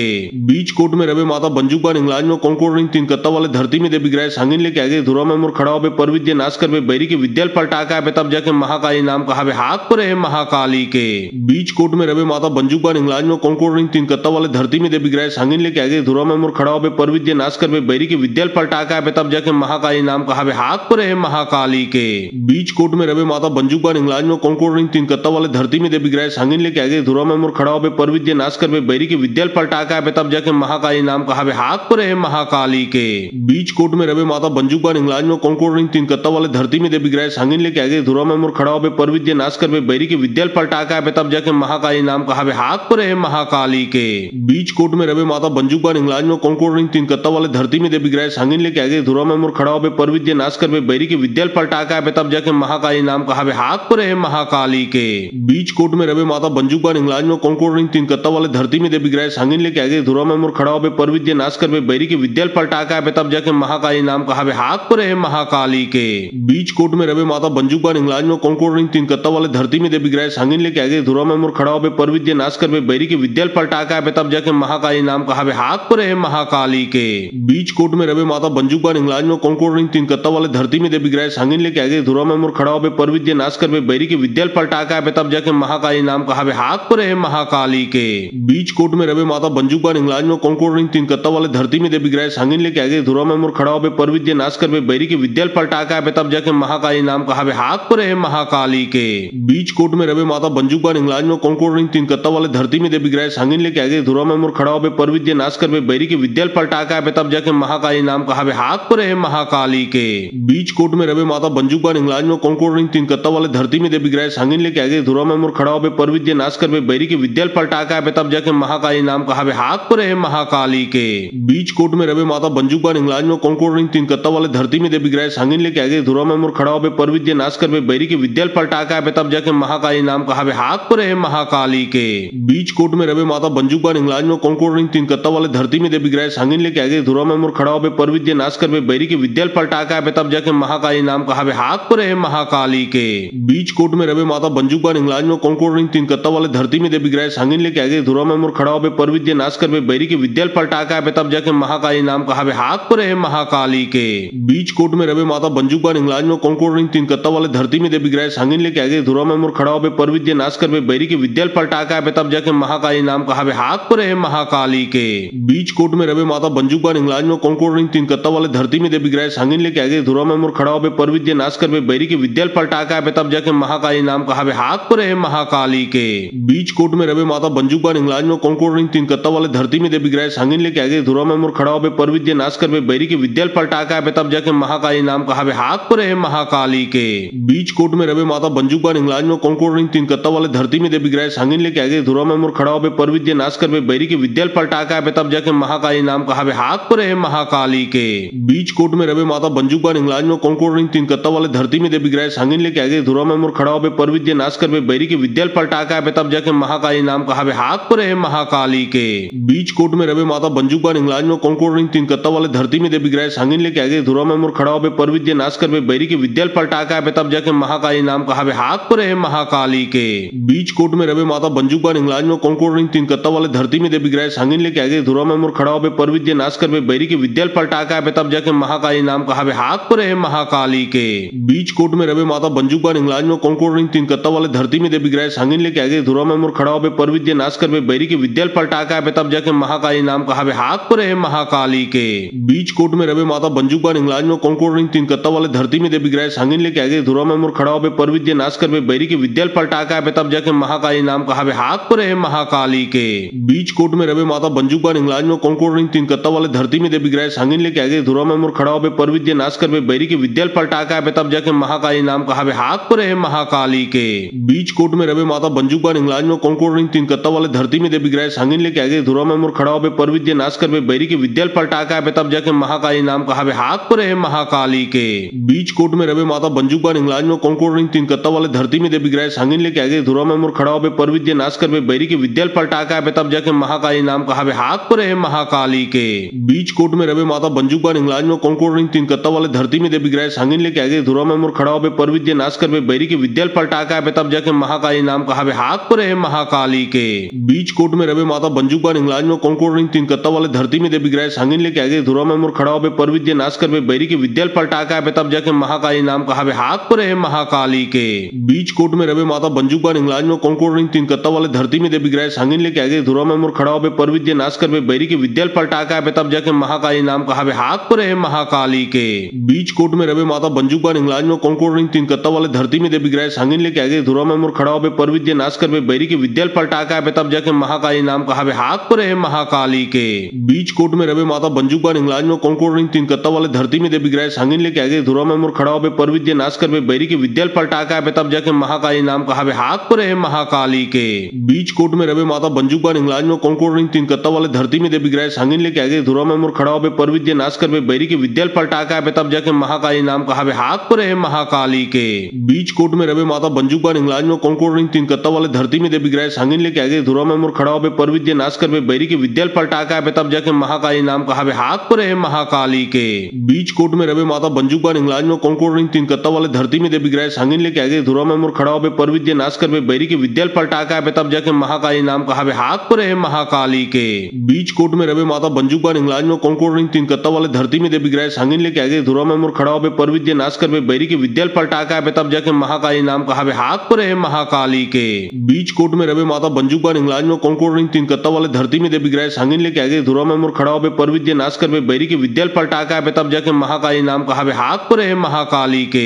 बीच कोट में रवे माता बंजूक इंग्लाज में कौन रिंग तीन कत्ता वाले धरती में देवी ग्रह सांगिन लेके आगे धुरा में मुर खड़ा हो पर विद्या नाश करबे बैरी के विद्यल पलटा के आबे तब जाके महाकाली नाम कहावे हाथ पर है महाकाली के बीच कोट में रवे माता बंजूक इंग्लाज में कौन रिंग तीन कत्ता वाले धरती में देवी ग्रह सांगिन लेके आगे धुरा में मुर खड़ा हो पर विद्या नाश करबे बैरी के विद्यल पलटा के आबे तब जाके महाकाली नाम कहावे हाथ पर है महाकाली के बीच कोट में रवे माता बंजूक इंग्लाज में कौन रिंग तीन कत्ता वाले धरती में देवी ग्रह सांगिन लेके आगे धुरा में मुर खड़ा हो पर विद्या नाश करबे बैरी के विद्यल पलटा के आबे तब जाके महाकाली नाम कहावे हाथ पर है महाकाली के बीच कोट में रवे माता बंजूक इंग्लाज में कौन रिंग तीन कत्ता वाले धरती में देवी ग्रह सांगिन लेके आगे धुरा में मुर खड़ा हो पर विद्या नाश करबे बैरी के विद्यल पलटा के आबे तब जाके महाकाली नाम कहावे हाथ पर है महाकाली के बीच कोट में रवे माता बंजुका इंग्लाज में कौन रिंग तीन कत्ता वाले धरती में देवी ग्रह सांगिन लेके आगे धुरा में मुर खड़ा हो पर विद्या नाश कर बैरी के विद्याल पलटा के आवे तब जाके महाकाली नाम कहावे हाथ पर है महाकाली के बीच कोट में रवे माता बंजुका इंग्लाज में कौन रिंग तीन कत्ता वाले धरती में देवी ग्रह सांगिन लेके आगे धुरा में मुर खड़ा हो पर विद्या नाश कर बैरी के विद्याल पलटा के आवे तब जाके महाकाली नाम कहावे हाथ पर है महाकाली के बीच कोट में रवे माता बंजुका इंग्लाज में कौन रिंग तीन कत्ता वाले धरती में देवी ग्रह सांगिन लेके आगे धुरा में मुर खड़ा हो पर विद्या नाश कर बैरी के विद्याल पलटा के आवे तब जाके महाकाली नाम कहावे हाथ पर है महाकाली के बीच कोट में रवे माता बंजुका इंग्लाज में कौन रिंग तीन कत्ता वाले धरती में देवी ग्रह सांगिन लेके आगे धुरा में मुर खड़ा हो पर विद्या नाश कर बैरी के विद्याल पलटा के आवे तब जाके महाकाली नाम कहावे हाथ पर है महाकाली के बीच कोट में रवे माता बंजुका इंग्लाज में कौन रिंग तीन कत्ता वाले धरती में देवी ग्रह सांगिन लेके आगे धुरा में मुर खड़ा हो पर विद्या नाश कर बैरी के विद्याल पलटा के आवे तब जाके महाकाली नाम कहावे हाथ पर है महाकाली के बीच कोट में रवे माता बंजुका इंग्लाज में कौन रिंग तीन कत्ता वाले धरती में देवी ग्रह सांगिन लेके आगे धुरा में मुर खड़ा हो पर विद्या नाश कर बैरी के विद्याल पलटा के आवे तब जाके महाकाली नाम कहावे हाथ पर है महाकाली के बीच कोट में रवे माता बंजुका इंग्लाज में कौन रिंग तीन कत्ता वाले धरती में देवी ग्रह सांगिन लेके आगे धुरा में मुर खड़ा हो पर विद्या नाश कर बैरी के विद्याल पलटा के आवे तब जाके महाकाली नाम कहावे हाथ पर है महाकाली के बीच कोट में रवे माता बंजुका इंग्लाज में कौन रिंग तीन कत्ता वाले धरती में देवी ग्रह सांगिन लेके आगे धुरा में मुर खड़ा हो पर विद्या नाश कर बैरी के विद्याल पलटा के आवे तब जाके महाकाली नाम कहावे हाथ पर है महाकाली के बीच कोट में रवे माता बंजुका इंग्लाज में कौन रिंग तीन कत्ता वाले धरती में देवी ग्रह सांगिन लेके आगे धुरा में मुर खड़ा हो पर विद्या नाश कर बैरी के विद्याल पलटा के आवे तब जाके महाकाली नाम कहावे हाथ पर है महाकाली के बीच कोट में रवे माता बंजुका इंग्लाज में कौन रिंग तीन कत्ता वाले धरती में देवी ग्रह सांगिन लेके आगे धुरा में मुर खड़ा हो पर विद्या नाश कर बैरी के विद्याल पलटा के आवे तब जाके महाकाली नाम कहावे हाथ पर है महाकाली के बीच कोट में रवे माता बंजुका इंग्लाज में कौन रिंग तीन कत्ता वाले धरती में देवी ग्रह सांगिन लेके आगे धुरा में मुर खड़ा हो पर विद्या नाश कर बैरी के विद्याल पलटा के आवे तब जाके महाकाली नाम कहावे हाथ पर है महाकाली के बीच कोट में रवे माता बंजुका इंग्लाज में कौन रिंग तीन कत्ता वाले धरती में देवी ग्रह सांगिन लेके आगे धुरा में मुर खड़ा हो पर विद्या नाश कर बैरी के विद्याल पलटा के आवे तब जाके महाकाली नाम कहावे हाथ पर है महाकाली के बीच कोट में रवे माता बंजुका इंग्लाज में कौन रिंग तीन कत्ता वाले धरती में देवी ग्रह सांगिन लेके आगे धुरा में मुर खड़ा हो पर विद्या नाश कर बैरी के विद्याल पलटा के आवे तब जाके महाकाली नाम कहावे हाथ पर है महाकाली के बीच कोट में रवे माता बंजुका इंग्लाज में कौन रिंग तीन कत्ता वाले धरती में देवी ग्रह सांगिन लेके आगे धुरा में मुर खड़ा हो पर विद्या नाश कर बैरी के विद्याल पलटा के आवे तब जाके महाकाली नाम कहावे हाथ पर है महाकाली के बीच कोट में रवे माता बंजुका इंग्लाज में कौन रिंग तीन कत्ता वाले धरती में देवी ग्रह सांगिन लेके आगे धुरा में मुर खड़ा हो पर विद्या नाश कर बैरी के विद्याल पलटा के आवे तब जाके महाकाली नाम कहावे हाथ पर है महाकाली के बीच कोट में रवे माता बंजुका इंग्लाज में कौन रिंग तीन कत्ता वाले धरती में देवी ग्रह सांगिन लेके आगे धुरा में मुर खड़ा हो पर विद्या नाश कर बैरी के विद्याल पलटा के आवे तब जाके महाकाली नाम कहावे हाथ पर है महाकाली के बीच कोट में रवे माता बंजुका इंग्लाज में कौन रिंग तीन कत्ता वाले धरती में देवी ग्रह सांगिन लेके आगे धुरा में मुर खड़ा हो पर विद्या नाश कर बैरी के विद्याल पलटा के आवे तब जाके महाकाली नाम कहावे हाथ पर है महाकाली के बीच कोट में रवे माता बंजुका इंग्लाज में कौन रिंग तीन कत्ता वाले धरती में देवी ग्रह सांगिन लेके आगे धुरा में मुर खड़ा हो पर विद्या नाश कर बैरी के विद्याल पलटा के आवे तब जाके महाकाली नाम कहावे हाथ पर है महाकाली के बीच कोट में रवे माता बंजुका इंग्लाज में कौन रिंग तीन कत्ता वाले धरती में देवी ग्रह सांगिन लेके आगे धुरा में मुर खड़ा हो पर विद्या नाश कर बैरी के विद्याल पलटा के आवे तब जाके महाकाली नाम कहावे हाथ पर है महाकाली के बीच कोट में रवे माता बंजुका इंग्लाज में कौन रिंग तीन कत्ता वाले धरती में देवी ग्रह सांगिन लेके आगे धुरा में मुर खड़ा हो पर विद्या नाश कर बैरी के विद्याल पलटा के आवे तब जाके महाकाली नाम कहावे हाथ पर है महाकाली के बीच कोट में रवे माता बंजुका इंग्लाज में कौन रिंग तीन कत्ता वाले धरती में देवी ग्रह सांगिन लेके आगे धुरा में मुर खड़ा हो पर विद्या नाश कर बैरी के विद्याल पलटा के आवे तब जाके महाकाली नाम कहावे हाथ पर है महाकाली के बीच कोट में रवे माता बंजुका इंग्लाज में कौन रिंग तीन कत्ता वाले धरती में देवी ग्रह सांगिन लेके आगे धुरा में मुर खड़ा हो पर विद्या नाश कर बैरी के विद्याल पलटा के आवे तब जाके महाकाली नाम कहावे हाथ पर है महाकाली के बीच कोट में रवे माता बंजुका इंग्लाज में कौन रिंग तीन कत्ता वाले धरती में देवी ग्रह सांगिन लेके आगे धुरा में मुर खड़ा हो पर विद्या नाश कर बैरी के विद्याल पलटा के आवे तब जाके महाकाली नाम कहावे हाथ पर है महाकाली के बीच कोट में रवे माता बंजुका इंग्लाज में कौन रिंग तीन कत्ता वाले धरती में देवी ग्रह सांगिन लेके आगे धुरा में मुर खड़ा हो पर विद्या नाश कर बैरी के विद्याल पलटा के आवे तब जाके महाकाली नाम कहावे हाथ पर है महाकाली के बीच कोट में रवे माता बंजुका इंग्लाज में कौन रिंग तीन कत्ता वाले धरती में देवी ग्रह सांगिन लेके आगे धुरा में मुर खड़ा हो पर विद्या नाश कर बैरी के विद्याल पलटा के आवे तब जाके महाकाली नाम कहावे हाथ पर है महाकाली के बीच कोट में रवे माता बंजुका इंग्लाज में कौन रिंग तीन कत्ता वाले धरती में देवी ग्रह सांगिन लेके आगे धुरा में मुर खड़ा हो पर विद्या नाश कर बैरी के विद्याल पलटा के आवे तब जाके महाकाली नाम कहावे हाथ पर है महाकाली के बीच कोट में रवे माता बंजुका इंग्लाज में कौन रिंग तीन कत्ता वाले धरती में देवी ग्रह सांगिन लेके आगे धुरा में मुर खड़ा हो पर विद्या नाश कर बैरी के विद्याल पलटा के आवे तब जाके महाकाली नाम कहावे हाथ पर है महाकाली महाकाली के। बीच कोट में रवे माता बंजूक इंग्लाज में कौन रिंग तीन कत्ता वाले धरती में देवी ग्रह सांगिन लेके आगे धुरा में मुर खड़ा हो पर विद्या नाश कर बैरी के विद्याल पलटा के आवे तब जाके महाकाली नाम कहा हाथ पर है महाकाली के। बीच कोट में रवे माता बंजूक इंग्लाज में कौन रिंग तीन कत्ता वाले धरती में देवी ग्रह सांगिन लेके आगे धुरा में मुर खड़ा हो पर विद्या नाश कर बैरी के विद्याल पलटा के आवे तब जाके महाकाली नाम कहा हाथ पर है महाकाली के। बीच कोट में रवे माता बंजूक इंग्लाज में कौन रिंग तीन कत्ता वाले धरती में देवी ग्रह सांगिन लेके आगे धुरा में मुर खड़ा हो पर विद्या नाश कर बैरी के विद्याल पलटा के आवे तब जाके महाकाली नाम कहा हाथ पर है महाकाली के। बीच कोट में रवे माता बंजूक इंग्लाज में कौन रिंग तीन कत्ता वाले धरती में देवी ग्रह सांगिन लेके आगे धुरा में मुर खड़ा हो पर विद्या नाश कर बैरी के विद्याल पलटा के आवे तब जाके महाकाली नाम कहा हाथ पर है महाकाली के। बीच कोट में रवे माता बंजूक इंग्लाज में कौन रिंग तीन कत्ता वाले धरती में देवी ग्रह सांगिन लेके आगे धुरा में मुर खड़ा हो पर विद्या नाश कर बैरी के विद्याल पलटा के आवे तब जाके महाकाली नाम कहा हाथ पर है महाकाली के।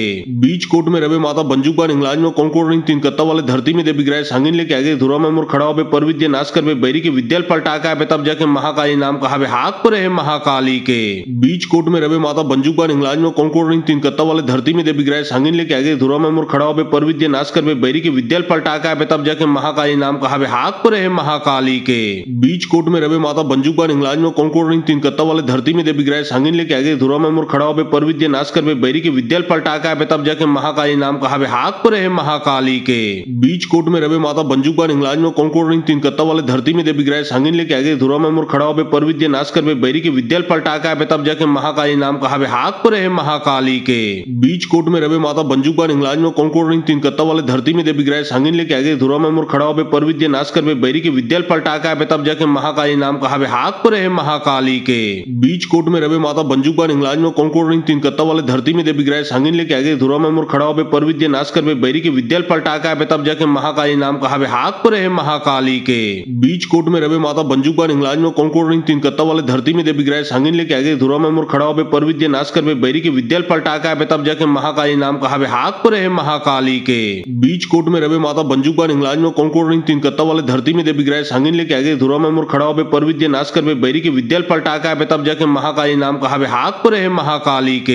बीच कोट में रवे माता बंजूक इंग्लाज में कौन रिंग तीन कत्ता वाले धरती में देवी ग्रह सांगिन लेके आगे धुरा में मुर खड़ा हो पर विद्या नाश कर बैरी के विद्याल पलटा के आवे तब जाके महाकाली नाम कहा हाथ पर है महाकाली के। बीच कोट में रवे माता बंजूक इंग्लाज में कौन रिंग तीन कत्ता वाले धरती में देवी ग्रह सांगिन लेके आगे धुरा में मुर खड़ा हो पर विद्या नाश कर बैरी के विद्याल पलटा के आवे तब जाके महाकाली नाम कहा हाथ पर है महाकाली के। बीच कोट में रवे माता बंजूक इंग्लाज में कौन रिंग तीन कत्ता वाले धरती में देवी ग्रह सांगिन लेके आगे धुरा में मुर खड़ा हो पर विद्या नाश कर बैरी के विद्याल पलटा के आवे तब जाके महाकाली नाम कहा हाथ पर है महाकाली के। बीच कोट में रवे माता बंजूक इंग्लाज में कौन रिंग तीन कत्ता वाले धरती में देवी ग्रह सांगिन लेके आगे धुरा में मुर खड़ा हो पर विद्या नाश कर बैरी के विद्याल पलटा के आवे तब जाके महाकाली नाम कहा हाथ पर है महाकाली के। बीच कोट में रवे माता बंजूक इंग्लाज में कौन रिंग तीन कत्ता वाले धरती में देवी ग्रह सांगिन लेके आगे धुरा में मुर खड़ा हो पर विद्या नाश कर बैरी के विद्याल पलटा के आवे तब जाके महाकाली नाम कहा हाथ पर है महाकाली के। बीच कोट में रवे माता बंजूक इंग्लाज में कौन रिंग तीन कत्ता वाले धरती में देवी ग्रह सांगिन लेके आगे धुरा में मुर खड़ा हो पर विद्या नाश कर बैरी के विद्याल पलटा के आवे तब जाके महाकाली नाम कहा हाथ पर है महाकाली के। बीच कोट में रवे माता बंजूक इंग्लाज में कौन रिंग तीन कत्ता वाले धरती में देवी ग्रह सांगिन लेके आगे धुरा में मुर खड़ा हो पर विद्या नाश कर बैरी के विद्याल पलटा के आवे तब जाके महाकाली नाम कहा हाथ पर है महाकाली के। बीच कोट में रवे माता बंजूक इंग्लाज में कौन रिंग तीन कत्ता वाले धरती में देवी ग्रह सांगिन लेके आगे धुरा में मुर खड़ा हो पर विद्या नाश कर बैरी के विद्याल पलटा के आवे तब जाके महाकाली नाम कहा हाथ पर है महाकाली के।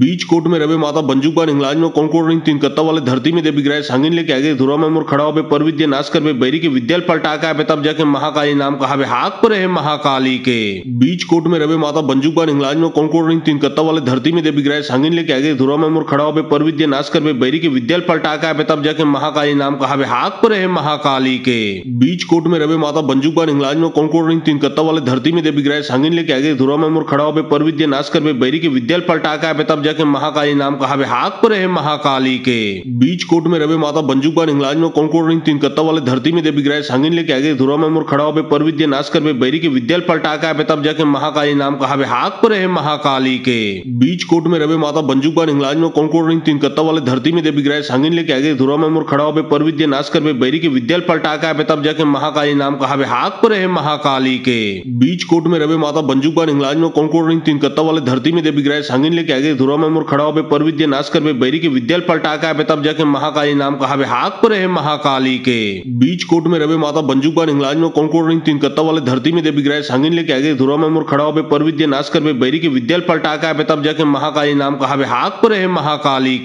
बीच कोट में रवे माता बंजूक इंग्लाज में कौन रिंग तीन कत्ता वाले धरती में देवी ग्रह सांगिन लेके आगे धुरा में मुर खड़ा हो पर विद्या नाश कर बैरी के विद्याल पलटा के आवे तब जाके महाकाली नाम कहा हाथ पर है महाकाली के। बीच कोट में रवे माता बंजूक इंग्लाज में कौन रिंग तीन कत्ता वाले धरती में देवी ग्रह सांगिन लेके आगे धुरा में मुर खड़ा हो पर विद्या नाश कर बैरी के विद्याल पलटा के आवे तब जाके महाकाली नाम कहा हाथ पर है महाकाली के। बीच कोट में रवे माता बंजूक इंग्लाज में कौन रिंग तीन कत्ता वाले धरती में देवी ग्रह सांगिन लेके आगे धुरा में मुर खड़ा हो पर विद्या नाश कर बैरी के विद्याल पलटा के आवे तब जाके महाकाली नाम कहा हाथ पर है महाकाली के। बीच कोट में रवे माता बंजूक इंग्लाज में कौन रिंग तीन कत्ता वाले धरती में देवी ग्रह सांगिन लेके आगे धुरा में मुर खड़ा हो पर विद्या नाश कर बैरी के विद्याल पलटा के आवे तब जाके महाकाली नाम कहा हाथ पर है महाकाली के। बीच कोट में रवे माता बंजूक इंग्लाज में कौन रिंग तीन कत्ता वाले धरती में देवी ग्रह सांगिन लेके आगे धुरा में मुर खड़ा हो पर विद्या नाश कर बैरी के विद्याल पलटा के आवे तब जाके महाकाली नाम कहा हाथ पर है महाकाली के। बीच कोट में रवे माता बंजूक इंग्लाज में कौन रिंग तीन कत्ता वाले धरती में देवी ग्रह सांगिन लेके आगे धुरा में मुर खड़ा हो पर विद्या नाश कर बैरी के विद्याल पलटा के आवे तब जाके महाकाली नाम कहा हाथ पर है महाकाली के। बीच कोट में रवे माता बंजूक इंग्लाज में कौन रिंग तीन कत्ता वाले धरती में देवी ग्रह सांगिन लेके आगे धुरा में मुर खड़ा हो पर विद्या नाश कर बैरी के विद्याल पलटा के आवे तब जाके महाकाली नाम कहा हाथ पर है महाकाली के। बीच कोट में रवे माता बंजूक इंग्लाज में कौन रिंग तीन कत्ता वाले धरती में देवी ग्रह सांगिन लेके आगे धुरा में मुर खड़ा हो पर विद्या नाश कर बैरी के विद्याल पलटा के आवे तब जाके महाकाली नाम कहा हाथ पर है महाकाली के।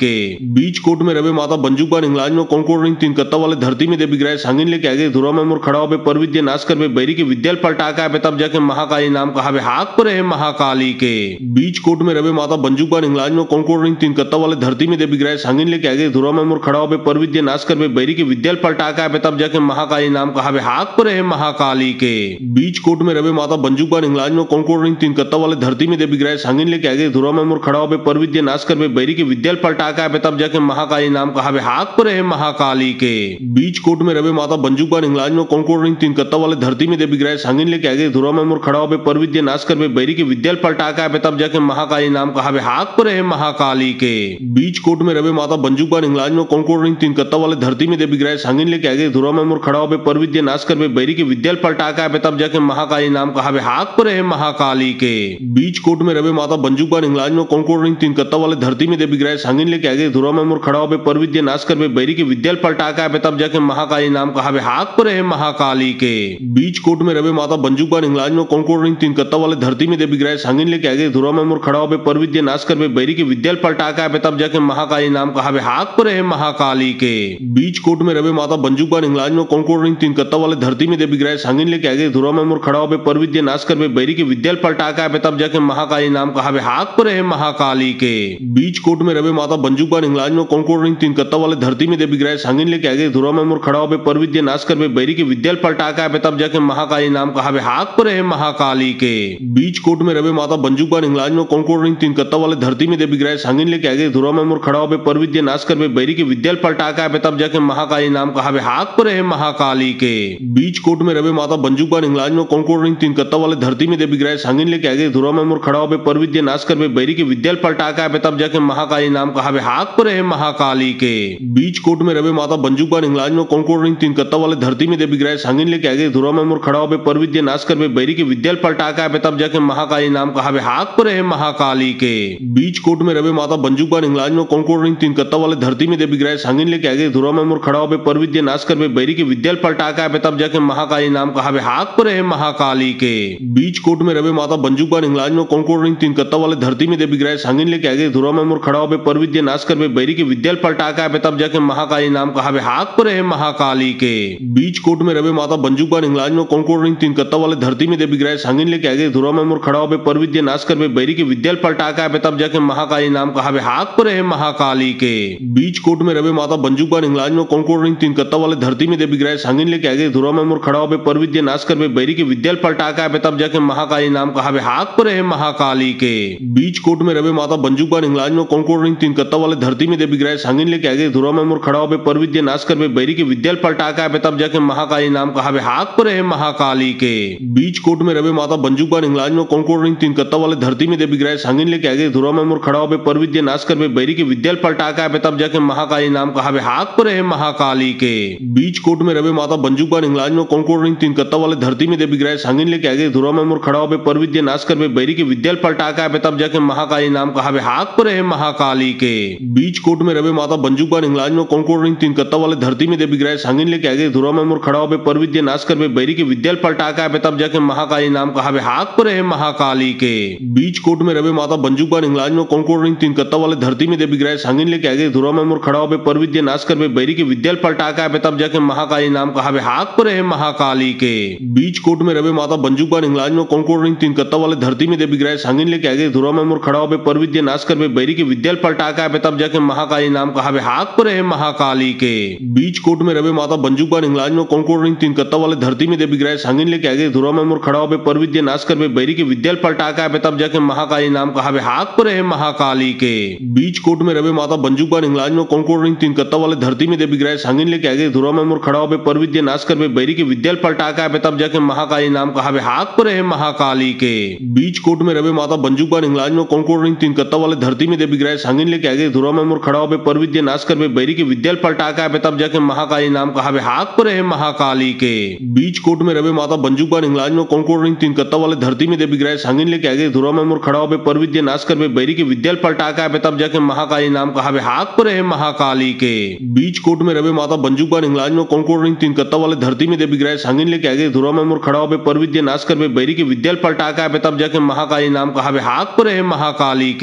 बीच कोट में रवे माता बंजूक इंग्लाज में कौन रिंग तीन कत्ता वाले धरती में देवी ग्रह सांगिन लेके आगे धुरा में मुर खड़ा हो पर विद्या नाश कर बैरी के विद्याल पलटा के आवे तब जाके महाकाली नाम कहा हाथ पर है महाकाली के। बीच कोट में रवे माता बंजूक इंग्लाज में कौन रिंग तीन कत्ता वाले धरती में देवी ग्रह सांगिन लेके आगे धुरा में मुर खड़ा हो पर विद्या नाश कर बैरी के विद्याल पलटा के आवे तब जाके महाकाली नाम कहा हाथ पर है महाकाली के। बीच कोट में रवे माता बंजूक इंग्लाज में कौन रिंग तीन कत्ता वाले धरती में देवी ग्रह सांगिन लेके आगे धुरा में मुर खड़ा हो पर विद्या नाश कर बैरी के विद्याल पलटा के आवे तब जाके महाकाली नाम कहा हाथ पर है महाकाली के। बीच कोट में रवे माता बंजूक इंग्लाज में कौन रिंग तीन कत्ता वाले धरती में देवी ग्रह सांगिन लेके आगे धुरा में मुर खड़ा हो पर विद्या नाश कर बैरी के विद्याल पलटा के आवे तब जाके महाकाली नाम कहा हाथ पर है महाकाली के। बीच कोट में रवे माता बंजूक इंग्लाज में कौन रिंग तीन कत्ता वाले धरती में देवी ग्रह सांगिन लेके आगे धुरा में मुर खड़ा हो पर विद्या नाश कर बैरी के विद्याल पलटा के आवे तब जाके महाकाली नाम कहा हाथ पर है महाकाली के। बीच कोट में रवे माता बंजूक इंग्लाज में कौन रिंग तीन कत्ता वाले धरती में देवी ग्रह सांगिन लेके आगे धुरा में मुर खड़ा हो पर विद्या नाश कर बैरी के विद्याल पलटा के आवे तब जाके महाकाली नाम कहा हाथ पर है महाकाली के। बीच कोट में रवे माता बंजुक इंग्लाज में कौन रिंग तीन कत्ता वाले धरती में देवी ग्रह सांगिन लेके आगे धुरा में मुर खड़ा हो पर विद्या नाश कर बैरी के विद्याल पलटा का तब जाके महाकाली नाम कहा हाथ पर है महाकाली के बीच कोट में रवे माता बंजुक इंग्लाज में कौन रिंग तीन कत्ता वाले धरती में देवी ग्रह सांगिन लेके आगे धुरा में मुर खड़ा हो पर विद्या नाश कर बैरी के विद्याल पलटा का तब जाके महाकाली नाम कहा हाथ पर है महाकाली के बीच कोट में रवे माता बंजुक इंग्लाज में कौन रिंग तीन कत्ता वाले धरती में देवी ग्रह सांगिन लेके आगे धुरा में मुर खड़ा हो पर विद्या नाश कर बैरी के विद्याल पलटा का तब जाके महाकाली नाम कहा हाथ पर है महाकाली के बीच कोट में रवे माता बंजुक इंग्लाज में कौन रिंग तीन कत्ता वाले धरती में देवी ग्रह सांगिन लेके आगे धुरा में मुर खड़ा हो पर विद्या नाश कर बैरी के विद्याल पलटा का तब जाके महाकाली नाम कहा हाथ पर है महाकाली के बीच कोट में रवे माता बंजुक इंग्लाज में कौन रिंग तीन कत्ता वाले धरती में देवी ग्रह सांगिन लेके आगे धुरा में मुर खड़ा हो पर विद्या नाश कर बैरी के विद्याल पलटा का तब जाके महाकाली नाम कहा हाथ पर है महाकाली के बीच कोट में रवे माता बंजुक इंग्लाज में कौन रिंग तीन कत्ता वाले धरती में देवी ग्रह सांगिन लेके आगे धुरा में मुर खड़ा हो पर विद्या नाश कर बैरी के विद्याल पलटा का तब जाके महाकाली नाम कहा हाथ पर है महाकाली के बीच कोट में रवे माता बंजुक इंग्लाज में कौन रिंग तीन कत्ता वाले धरती में देवी ग्रह सांगिन लेके आगे धुरा में मुर खड़ा हो पर विद्या नाश कर बैरी के विद्याल पलटा का तब जाके महाकाली नाम कहा हाथ पर है महाकाली के बीच कोट में रवे माता बंजुक इंग्लाज में कौन रिंग तीन कत्ता वाले धरती में देवी ग्रह सांगिन लेके आगे धुरा में मुर खड़ा हो पर विद्या नाश कर बैरी के विद्याल पलटा का तब जाके महाकाली नाम कहा हाथ पर है महाकाली के बीच कोट में रवे माता बंजुक इंग्लाज में कौन रिंग तीन कत्ता वाले धरती में देवी ग्रह सांगिन लेके आगे धुरा में मुर खड़ा हो पर विद्या नाश कर बैरी के विद्याल पलटा का तब जाके महाकाली नाम कहा हाथ पर है महाकाली के बीच कोट में रवे माता बंजुक इंग्लाज में कौन रिंग तीन कत्ता वाले धरती में देवी ग्रह सांगिन लेके आगे धुरा में मुर खड़ा हो पर विद्या नाश कर बैरी के विद्याल पलटा का तब जाके महाकाली नाम कहा हाथ पर है महाकाली के बीच कोट में रवे माता बंजुक इंग्लाज में कौन रिंग तीन कत्ता वाले धरती में देवी ग्रह सांगिन लेके आगे धुरा में मुर खड़ा हो पर विद्या नाश कर बैरी के विद्याल पलटा का तब जाके महाकाली नाम कहा हाथ पर है महाकाली के बीच कोट में रवे माता बंजुक इंग्लाज में कौन रिंग तीन कत्ता वाले धरती में देवी ग्रह सांगिन लेके आगे धुरा में मुर खड़ा हो पर विद्या नाश कर बैरी के विद्याल पलटा का तब जाके महाकाली नाम कहा हाथ पर है महाकाली के बीच कोट में रवे माता बंजुक इंग्लाज में कौन रिंग तीन कत्ता वाले धरती में देवी ग्रह सांगिन लेके आगे धुरा में मुर खड़ा हो पर विद्या नाश कर बैरी के विद्याल पलटा का तब जाके महाकाली नाम कहा हाथ पर है महाकाली के बीच कोट में रवे माता बंजुक इंग्लाज में कौन रिंग तीन कत्ता वाले धरती में देवी ग्रह सांगिन लेके आगे धुरा में मुर खड़ा हो पर विद्या नाश कर बैरी के विद्याल पलटा का तब जाके महाकाली नाम कहा हाथ पर है महाकाली के बीच कोट में रवे माता बंजुक इंग्लाज में कौन रिंग तीन कत्ता वाले धरती में देवी ग्रह सांगिन लेके आगे धुरा में मुर खड़ा हो पर विद्या नाश कर बैरी के विद्याल पलटा का तब जाके महाकाली नाम कहा हाथ पर है महाकाली के बीच कोट में रवे माता बंजुक इंग्लाज में कौन रिंग तीन कत्ता वाले धरती में देवी ग्रह सांगिन लेके आगे धुरा में मुर खड़ा हो पर विद्या नाश कर बैरी के विद्याल पलटा का तब जाके महाकाली नाम कहा हाथ पर है महाकाली के बीच कोट में रवे माता बंजुक इंग्लाज में कौन रिंग तीन कत्ता वाले धरती में देवी ग्रह सांगिन लेके आगे धुरा में मुर खड़ा हो पर विद्या नाश कर बैरी के विद्याल पलटा का तब जाके महाकाली नाम कहा हाथ पर है महाकाली के बीच कोट में रवे माता बंजुक इंग्लाज में कौन रिंग तीन कत्ता वाले धरती में देवी ग्रह सांगिन लेके आगे धुरा में मुर खड़ा हो पर विद्या नाश कर बैरी के विद्याल पलटा का तब जाके महाकाली नाम कहा हाथ पर है महाकाली के बीच कोट में रवे माता बंजुक इंग्लाज में कौन रिंग तीन कत्ता वाले धरती में देवी ग्रह सांगिन लेके आगे धुरा में मुर खड़ा हो पर विद्या नाश कर बैरी के विद्याल पलटा का तब जाके महाकाली नाम कहा हाथ पर है महाकाली के बीच कोट में रवे माता बंजुक इंग्लाज में कौन रिंग तीन कत्ता वाले धरती में देवी ग्रह सांगिन लेके आगे धुरा में मुर खड़ा हो पर विद्या नाश कर बैरी के विद्याल पलटा का तब जाके महाकाली नाम कहा हाथ पर है महाकाली के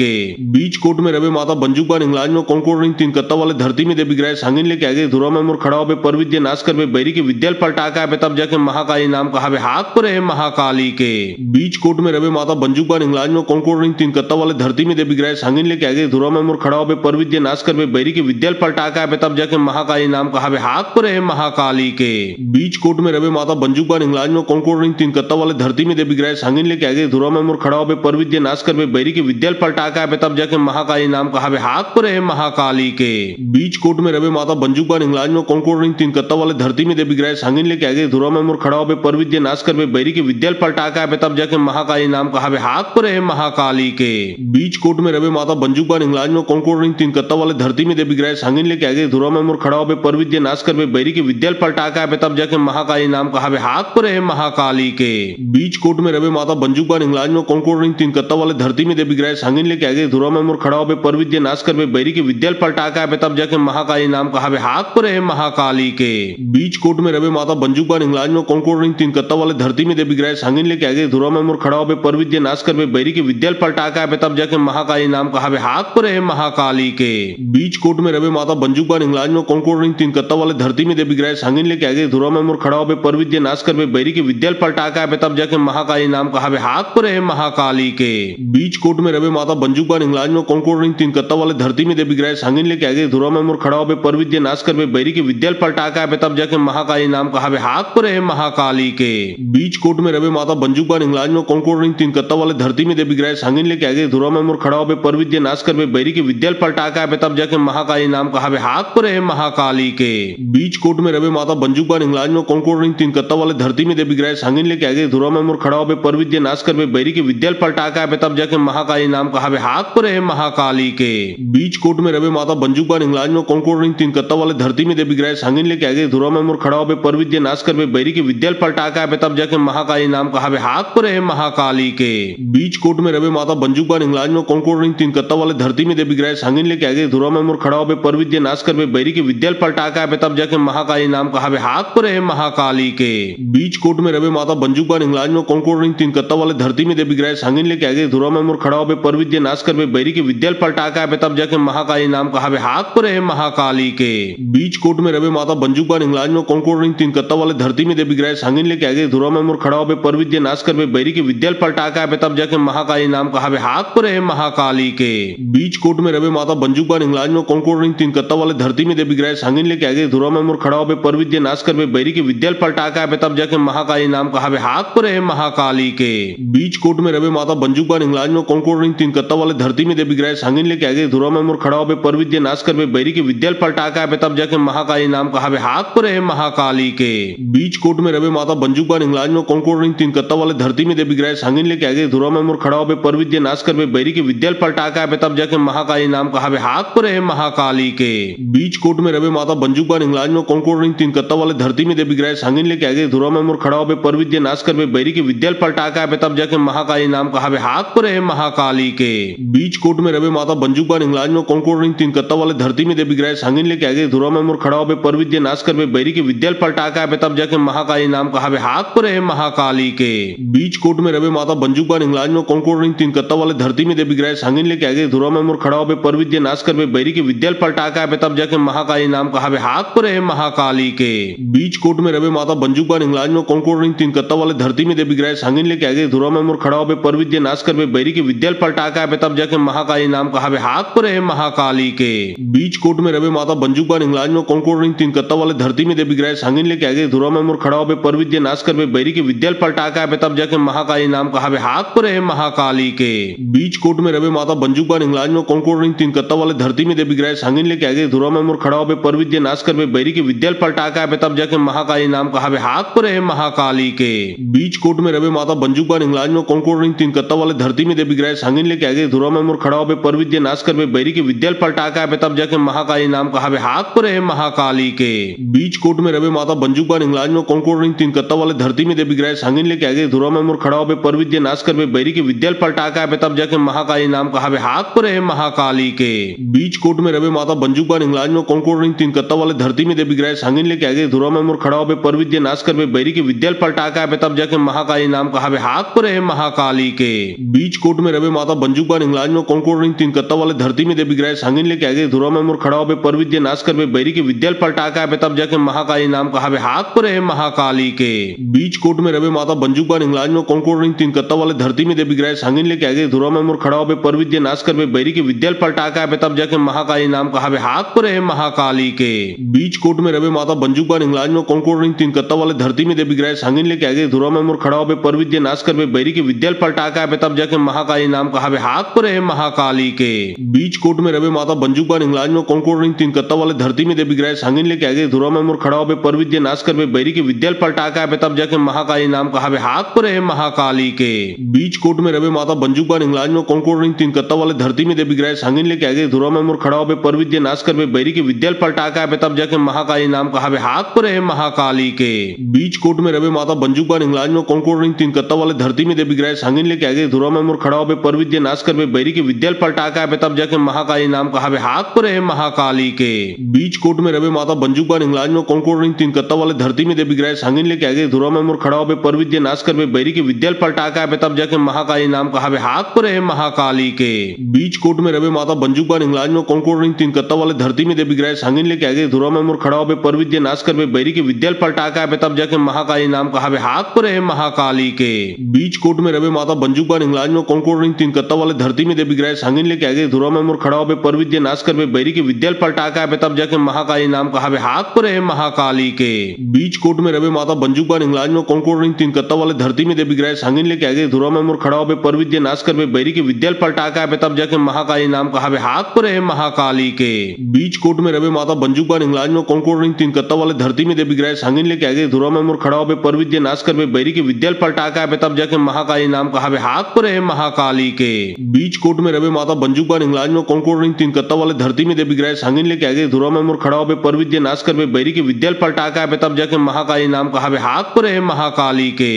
बीच कोट में रवे माता बंजुक इंग्लाज में कौन रिंग तीन कत्ता वाले धरती में देवी ग्रह सांगिन लेके आगे धुरा में मुर खड़ा हो पर विद्या नाश कर बैरी के विद्याल पलटा का तब जाके महाकाली नाम कहा हाथ पर है महाकाली के बीच कोट में रवे माता बंजुक इंग्लाज में कौन रिंग तीन कत्ता वाले धरती में देवी ग्रह सांगिन लेके आगे धुरा में मुर खड़ा हो पर विद्या नाश कर बैरी के विद्याल पलटा का तब जाके महाकाली नाम कहा हाथ पर है महाकाली के बीच कोट में रवे माता बंजुक इंग्लाज में कौन रिंग तीन कत्ता वाले धरती में देवी ग्रह सांगिन लेके आगे धुरा में मुर खड़ा हो पर विद्या नाश कर बैरी के विद्याल पलटा का तब जाके महाकाली नाम कहा हाथ पर है महाकाली के बीच कोट में रवे माता बंजुक इंग्लाज में कौन रिंग तीन कत्ता वाले धरती में देवी ग्रह सांगिन लेके आगे धुरा में मुर खड़ा हो पर विद्या नाश कर बैरी के विद्याल पलटा का तब जाके महाकाली नाम कहा हाथ पर है महाकाली के बीच कोट में रवे माता बंजुक इंग्लाज में कौन रिंग तीन कत्ता वाले धरती में देवी ग्रह सांगिन लेके आगे धुरा में मुर खड़ा हो पर विद्या नाश कर बैरी के विद्याल पलटा का तब जाके महाकाली नाम कहा हाथ पर है महाकाली के बीच कोट में रवे माता बंजुक इंग्लाज में कौन रिंग तीन कत्ता वाले धरती में देवी ग्रह सांगिन लेके आगे धुरा में मुर खड़ा हो पर विद्या नाश कर बैरी के विद्याल पलटा का तब जाके महाकाली नाम कहा हाथ पर है महाकाली के बीच कोट में रवे माता बंजुक इंग्लाज में कौन रिंग तीन कत्ता वाले धरती में देवी ग्रह सांगिन लेके आगे धुरा में मुर खड़ा हो पर विद्या नाश कर बैरी के विद्याल पलटा का तब जाके महाकाली नाम कहा हाथ पर है महाकाली के बीच कोट में रवे माता बंजुक इंग्लाज में कौन रिंग तीन कत्ता कत्ता वाले धरती में देवी ग्रह सांगिन लेके आगे धुरा में मुर खड़ा होबे पर विद्या नाश करबे बैरी के विद्याल पलटा के आबे तब जाके महाकाली नाम कहावे हाथ पर है महाकाली के बीच कोट में रवे माता बंजुबा इंग्लाज में कौनकोट रिंग तीन कत्ता वाले धरती में देवी ग्रह सांगिन लेके आगे धुरा में मुर खड़ा होबे पर विद्या नाश करबे बैरी के विद्याल पलटा के आबे तब जाके महाकाली नाम कहावे हाथ पर है महाकाली के बीच कोट में रवे माता बंजुबा इंग्लाज में कौनकोट रिंग तीन कत्ता वाले धरती में देवी ग्रह सांगिन लेके आगे धुरा में मुर खड़ा होबे पर विद्या नाश करबे बैरी के विद्याल पलटा के आबे तब जाके महाकाली नाम कहावे हाथ पर है महाकाली के बीच कोट में रवे माता बंजुबा इंग्लाज में कौनकोट रिंग तीन कत्ता वाले धरती में देवी ग्रह सांगिन लेके आगे धुरा में मुर खड़ा होबे पर विद्या नाश करबे बैरी के विद्याल पलटा के आबे तब जाके महाकाली नाम कहावे हाथ पर है महाकाली के बीच कोट में रवे माता बंजुबा इंग्लाज में कौनकोट रिंग तीन कत्ता वाले धरती में देवी ग्रह सांगिन लेके आगे धुरा में मुर खड़ा होबे पर विद्या नाश करबे बैरी के विद्याल पलटा के आबे तब जाके महाकाली नाम कहावे हाथ पर है महाकाली के बीच कोट में रवे माता बंजुबा इंग्लाज में कौनकोट रिंग तीन कत्ता वाले धरती में देवी ग्रह सांगिन लेके आगे धुरा में मुर खड़ा होबे पर विद्या नाश करबे बैरी के विद्याल पलटा के आबे तब जाके महाकाली नाम कहावे हाथ पर है महाकाली के बीच कोट में रवे माता बंजुबा इंग्लाज में कौनकोट रिंग तीन कत्ता वाले धरती में देवी ग्रह सांगिन लेके आगे धुरा में मुर खड़ा होबे पर विद्या नाश करबे बैरी के विद्याल पलटा के आबे तब जाके महाकाली नाम कहावे हाथ पर है महाकाली के बीच कोट में रवे माता बंजुबा इंग्लाज में कौनकोट रिंग तीन कत्ता वाले धरती में देवी ग्रह सांगिन लेके आगे धुरा में मुर खड़ा होबे पर विद्या नाश करबे बैरी के विद्याल पलटा के आबे तब जाके महाकाली नाम कहावे हाथ पर है महाकाली के बीच कोट में रवे माता बंजुबा इंग्लाज में कौनकोट रिंग तीन कत्ता वाले धरती में देवी ग्रह सांगिन लेके आगे धुरा में मुर खड़ा होबे पर विद्या नाश करबे बैरी के विद्याल पलटा के आबे तब जाके महाकाली नाम कहावे हाथ पर है महाकाली के बीच कोट में रवे माता बंजुबा इंग्लाज में कौनकोट रिंग तीन कत्ता वाले धरती में देवी ग्रह सांगिन लेके आगे धुरा में मुर खड़ा होबे पर विद्या नाश करबे बैरी के विद्याल पलटा के आबे तब जाके महाकाली नाम कहावे हाथ पर है महाकाली के बीच कोट में रवे माता बंजुबा इंग्लाज में कौनकोट रिंग तीन कत्ता वाले धरती में देवी ग्रह सांगिन लेके आगे धुरा में मुर खड़ा होबे पर विद्या नाश करबे बैरी के विद्याल पलटा के आबे तब जाके महाकाली नाम कहावे हाथ पर है महाकाली के बीच कोट में रवे माता बंजुबा इंग्लाज में कौनकोट रिंग तीन कत्ता वाले धरती में देवी ग्रह सांगिन लेके आगे धुरा में मुर खड़ा होबे पर विद्या नाश करबे बैरी के विद्याल पलटा के आबे तब जाके महाकाली नाम कहावे हाथ पर है महाकाली के बीच कोट में रवे माता बंजुबा इंग्लाज में कौनकोट रिंग तीन कत्ता वाले धरती में देवी ग्रह सांगिन लेके आगे धुरा में मुर खड़ा होबे पर विद्या नाश करबे बैरी के विद्याल पलटा के आबे तब जाके महाकाली नाम कहावे हाथ पर है महाकाली के बीच कोट में रवे माता बंजुबा इंग्लाज में कौनकोट रिंग तीन कत्ता वाले धरती में देवी ग्रह सांगिन लेके आगे धुरा में मुर खड़ा होबे पर विद्या नाश करबे बैरी के विद्याल पलटा के आबे तब जाके महाकाली नाम कहावे हाथ पर है महाकाली के बीच कोट में रवे माता बंजुबा इंग्लाज में कौनकोट रिंग तीन कत्ता वाले धरती में देवी ग्रह सांगिन लेके आगे धुरा में मुर खड़ा होबे पर विद्या नाश करबे बैरी के विद्याल पलटा के आबे तब जाके महाकाली नाम कहावे हाथ पर है महाकाली के बीच कोट में रवे माता बंजुबा इंग्लाज में कौनकोट रिंग तीन कत्ता वाले धरती में देवी ग्रह सांगिन लेके आगे धुरा में मुर खड़ा होबे पर विद्या नाश करबे बैरी के विद्याल पलटा के आबे तब जाके महाकाली नाम कहावे हाथ पर है महाकाली के बीच कोट में रवे माता बंजुबा इंग्लाज में कौनकोट रिंग तीन कत्ता वाले धरती में देवी ग्रह सांगिन लेके आगे धुरा में मुर खड़ा होबे पर विद्या नाश करबे बैरी के विद्याल पलटा के आबे तब जाके महाकाली नाम कहावे हाथ पर है महाकाली के बीच कोट में रवे माता बंजुबा इंग्लाज में कौनकोट रिंग तीन कत्ता वाले धरती में देवी ग्रह सांगिन लेके आगे धुरा में मुर खड़ा होबे पर विद्या नाश करबे बैरी के विद्याल पलटा के आबे तब जाके महाकाली नाम कहावे हाथ पर है महाकाली के बीच कोट में रवे माता बंजुबा इंग्लाज में कौनकोट रिंग तीन कत्ता वाले धरती में देवी ग्रह सांगिन लेके आगे धुरा में मुर खड़ा होबे पर विद्या नाश करबे बैरी के विद्याल पलटा के आबे तब जाके महाकाली नाम कहावे हाथ पर है महाकाली के बीच कोट में रवे माता बंजुबा इंग्लाज में कौनकोट रिंग तीन कत्ता वाले धरती में देवी ग्रह सांगिन लेके आगे धुरा में मुर खड़ा होबे पर विद्या नाश करबे बैरी के विद्याल पलटा के आबे तब जाके महाकाली नाम कहावे हाथ पर है महाकाली के बीच कोट में रवे माता बंजुबा इंग्लाज में कौनकोट रिंग तीन कत्ता वाले धरती में देवी ग्रह सांगिन लेके आगे धुरा में मुर खड़ा होबे पर विद्या नाश करबे बैरी के विद्याल पलटा के आबे तब जाके महाकाली नाम कहावे हाथ पर है महाकाली के बीच कोट में रवे माता बंजुबा इंग्लाज में कौनकोट रिंग तीन कत्ता वाले धरती में देवी ग्रह सांगिन लेके आगे धुरा में मुर खड़ा होबे पर विद्या नाश करबे बैरी के विद्याल पलटा के आबे तब जाके महाकाली नाम कहावे हाथ पर है महाकाली के बीच कोट में रवे माता बंजुबा इंग्लाज में कौनकोट रिंग तीन कत्ता वाले धरती में देवी ग्रह सांगिन लेके आगे धुरा में मुर खड़ा होबे पर विद्या नाश करबे बैरी के विद्याल पलटा के आबे तब जाके महाकाली नाम कहावे हाथ पर है महाकाली के बीच कोट में रवे माता बंजुबा इंग्लाज में कौनकोट रिंग तीन कत्ता वाले धरती में देवी ग्रह सांगिन लेके आगे धुरा में मुर खड़ा होबे पर विद्या नाश करबे बैरी के विद्याल पलटा के आबे तब जाके महाकाली नाम कहावे हाथ पर है महाकाली के बीच कोट में रवे माता बंजुबा इंग्लाज में कौनकोट रिंग तीन कत्ता वाले धरती में देवी ग्रह सांगिन लेके आगे धुरा में मुर खड़ा होबे पर विद्या नाश करबे बैरी के विद्याल पलटा के आबे तब जाके महाकाली नाम कहावे हाथ पर है महाकाली के बीच कोट में रवे माता बंजुबा इंग्लाज में कौनकोट रिंग तीन कत्ता वाले धरती में देवी ग्रह सांगिन लेके आगे धुरा में मुर खड़ा होबे पर विद्या नाश करबे बैरी के विद्याल पलटा के आबे तब जाके महाकाली नाम कहावे हाथ पर है महाकाली के बीच कोट में रवे माता बंजुबा इंग्लाज में कौनकोट रिंग तीन कत्ता वाले धरती में देवी ग्रह सांगिन लेके आगे धुरा में मुर खड़ा होबे पर विद्या नाश करबे बैरी के विद्याल पलटा के आबे तब जाके महाकाली नाम कहावे हाथ पर है महाकाली के बीच कोट में रवे माता बंजुबा इंग्लाज में कौनकोट रिंग तीन कत्ता वाले धरती में देवी ग्रह सांगिन लेके आगे धुरा में मुर खड़ा होबे पर विद्या नाश करबे बैरी के विद्या पलटा के आबे तब जाके महाकाली नाम कहावे हाथ पर है महाकाली के बीच कोट में रवे माता बंजुक इंग्लाज में कौन रिंग तीन कत्ता वाले धरती में देवी ग्रह सांगिन लेके आगे धुरा में मुर खड़ा होबे पर विद्या नाश करबे बैरी के विद्या पलटा के आबे तब जाके महाकाली नाम कहावे हाथ पर है महाकाली के बीच कोट में रवे माता बंजुक इंग्लाज में कौन रिंग तीन कत्ता वाले धरती में देवी ग्रह सांगिन लेके आगे धुरा में मुर खड़ा होबे पर विद्या नाश करबे बैरी के विद्या पलटा के आबे तब जाके महाकाली नाम कहावे हाथ पर है महाकाली के बीच कोट में रवे माता बंजुक इंग्लाज में कौन रिंग तीन कत्ता वाले धरती में देवी ग्रह सांगिन लेके आगे धुरा में मुर खड़ा होबे पर विद्या नाश करबे बैरी के विद्या पलटा के आबे तब जाके महाकाली नाम कहावे हाथ पर है महाकाली के बीच कोट में रवे माता बंजुक इंग्लाज में कौन रिंग तीन कत्ता वाले धरती में देवी ग्रह सांगिन लेके आगे धुरा में मुर खड़ा होबे पर विद्या नाश करबे बैरी के विद्या पलटा के आबे तब जाके महाकाली नाम कहावे हाथ पर है महाकाली के।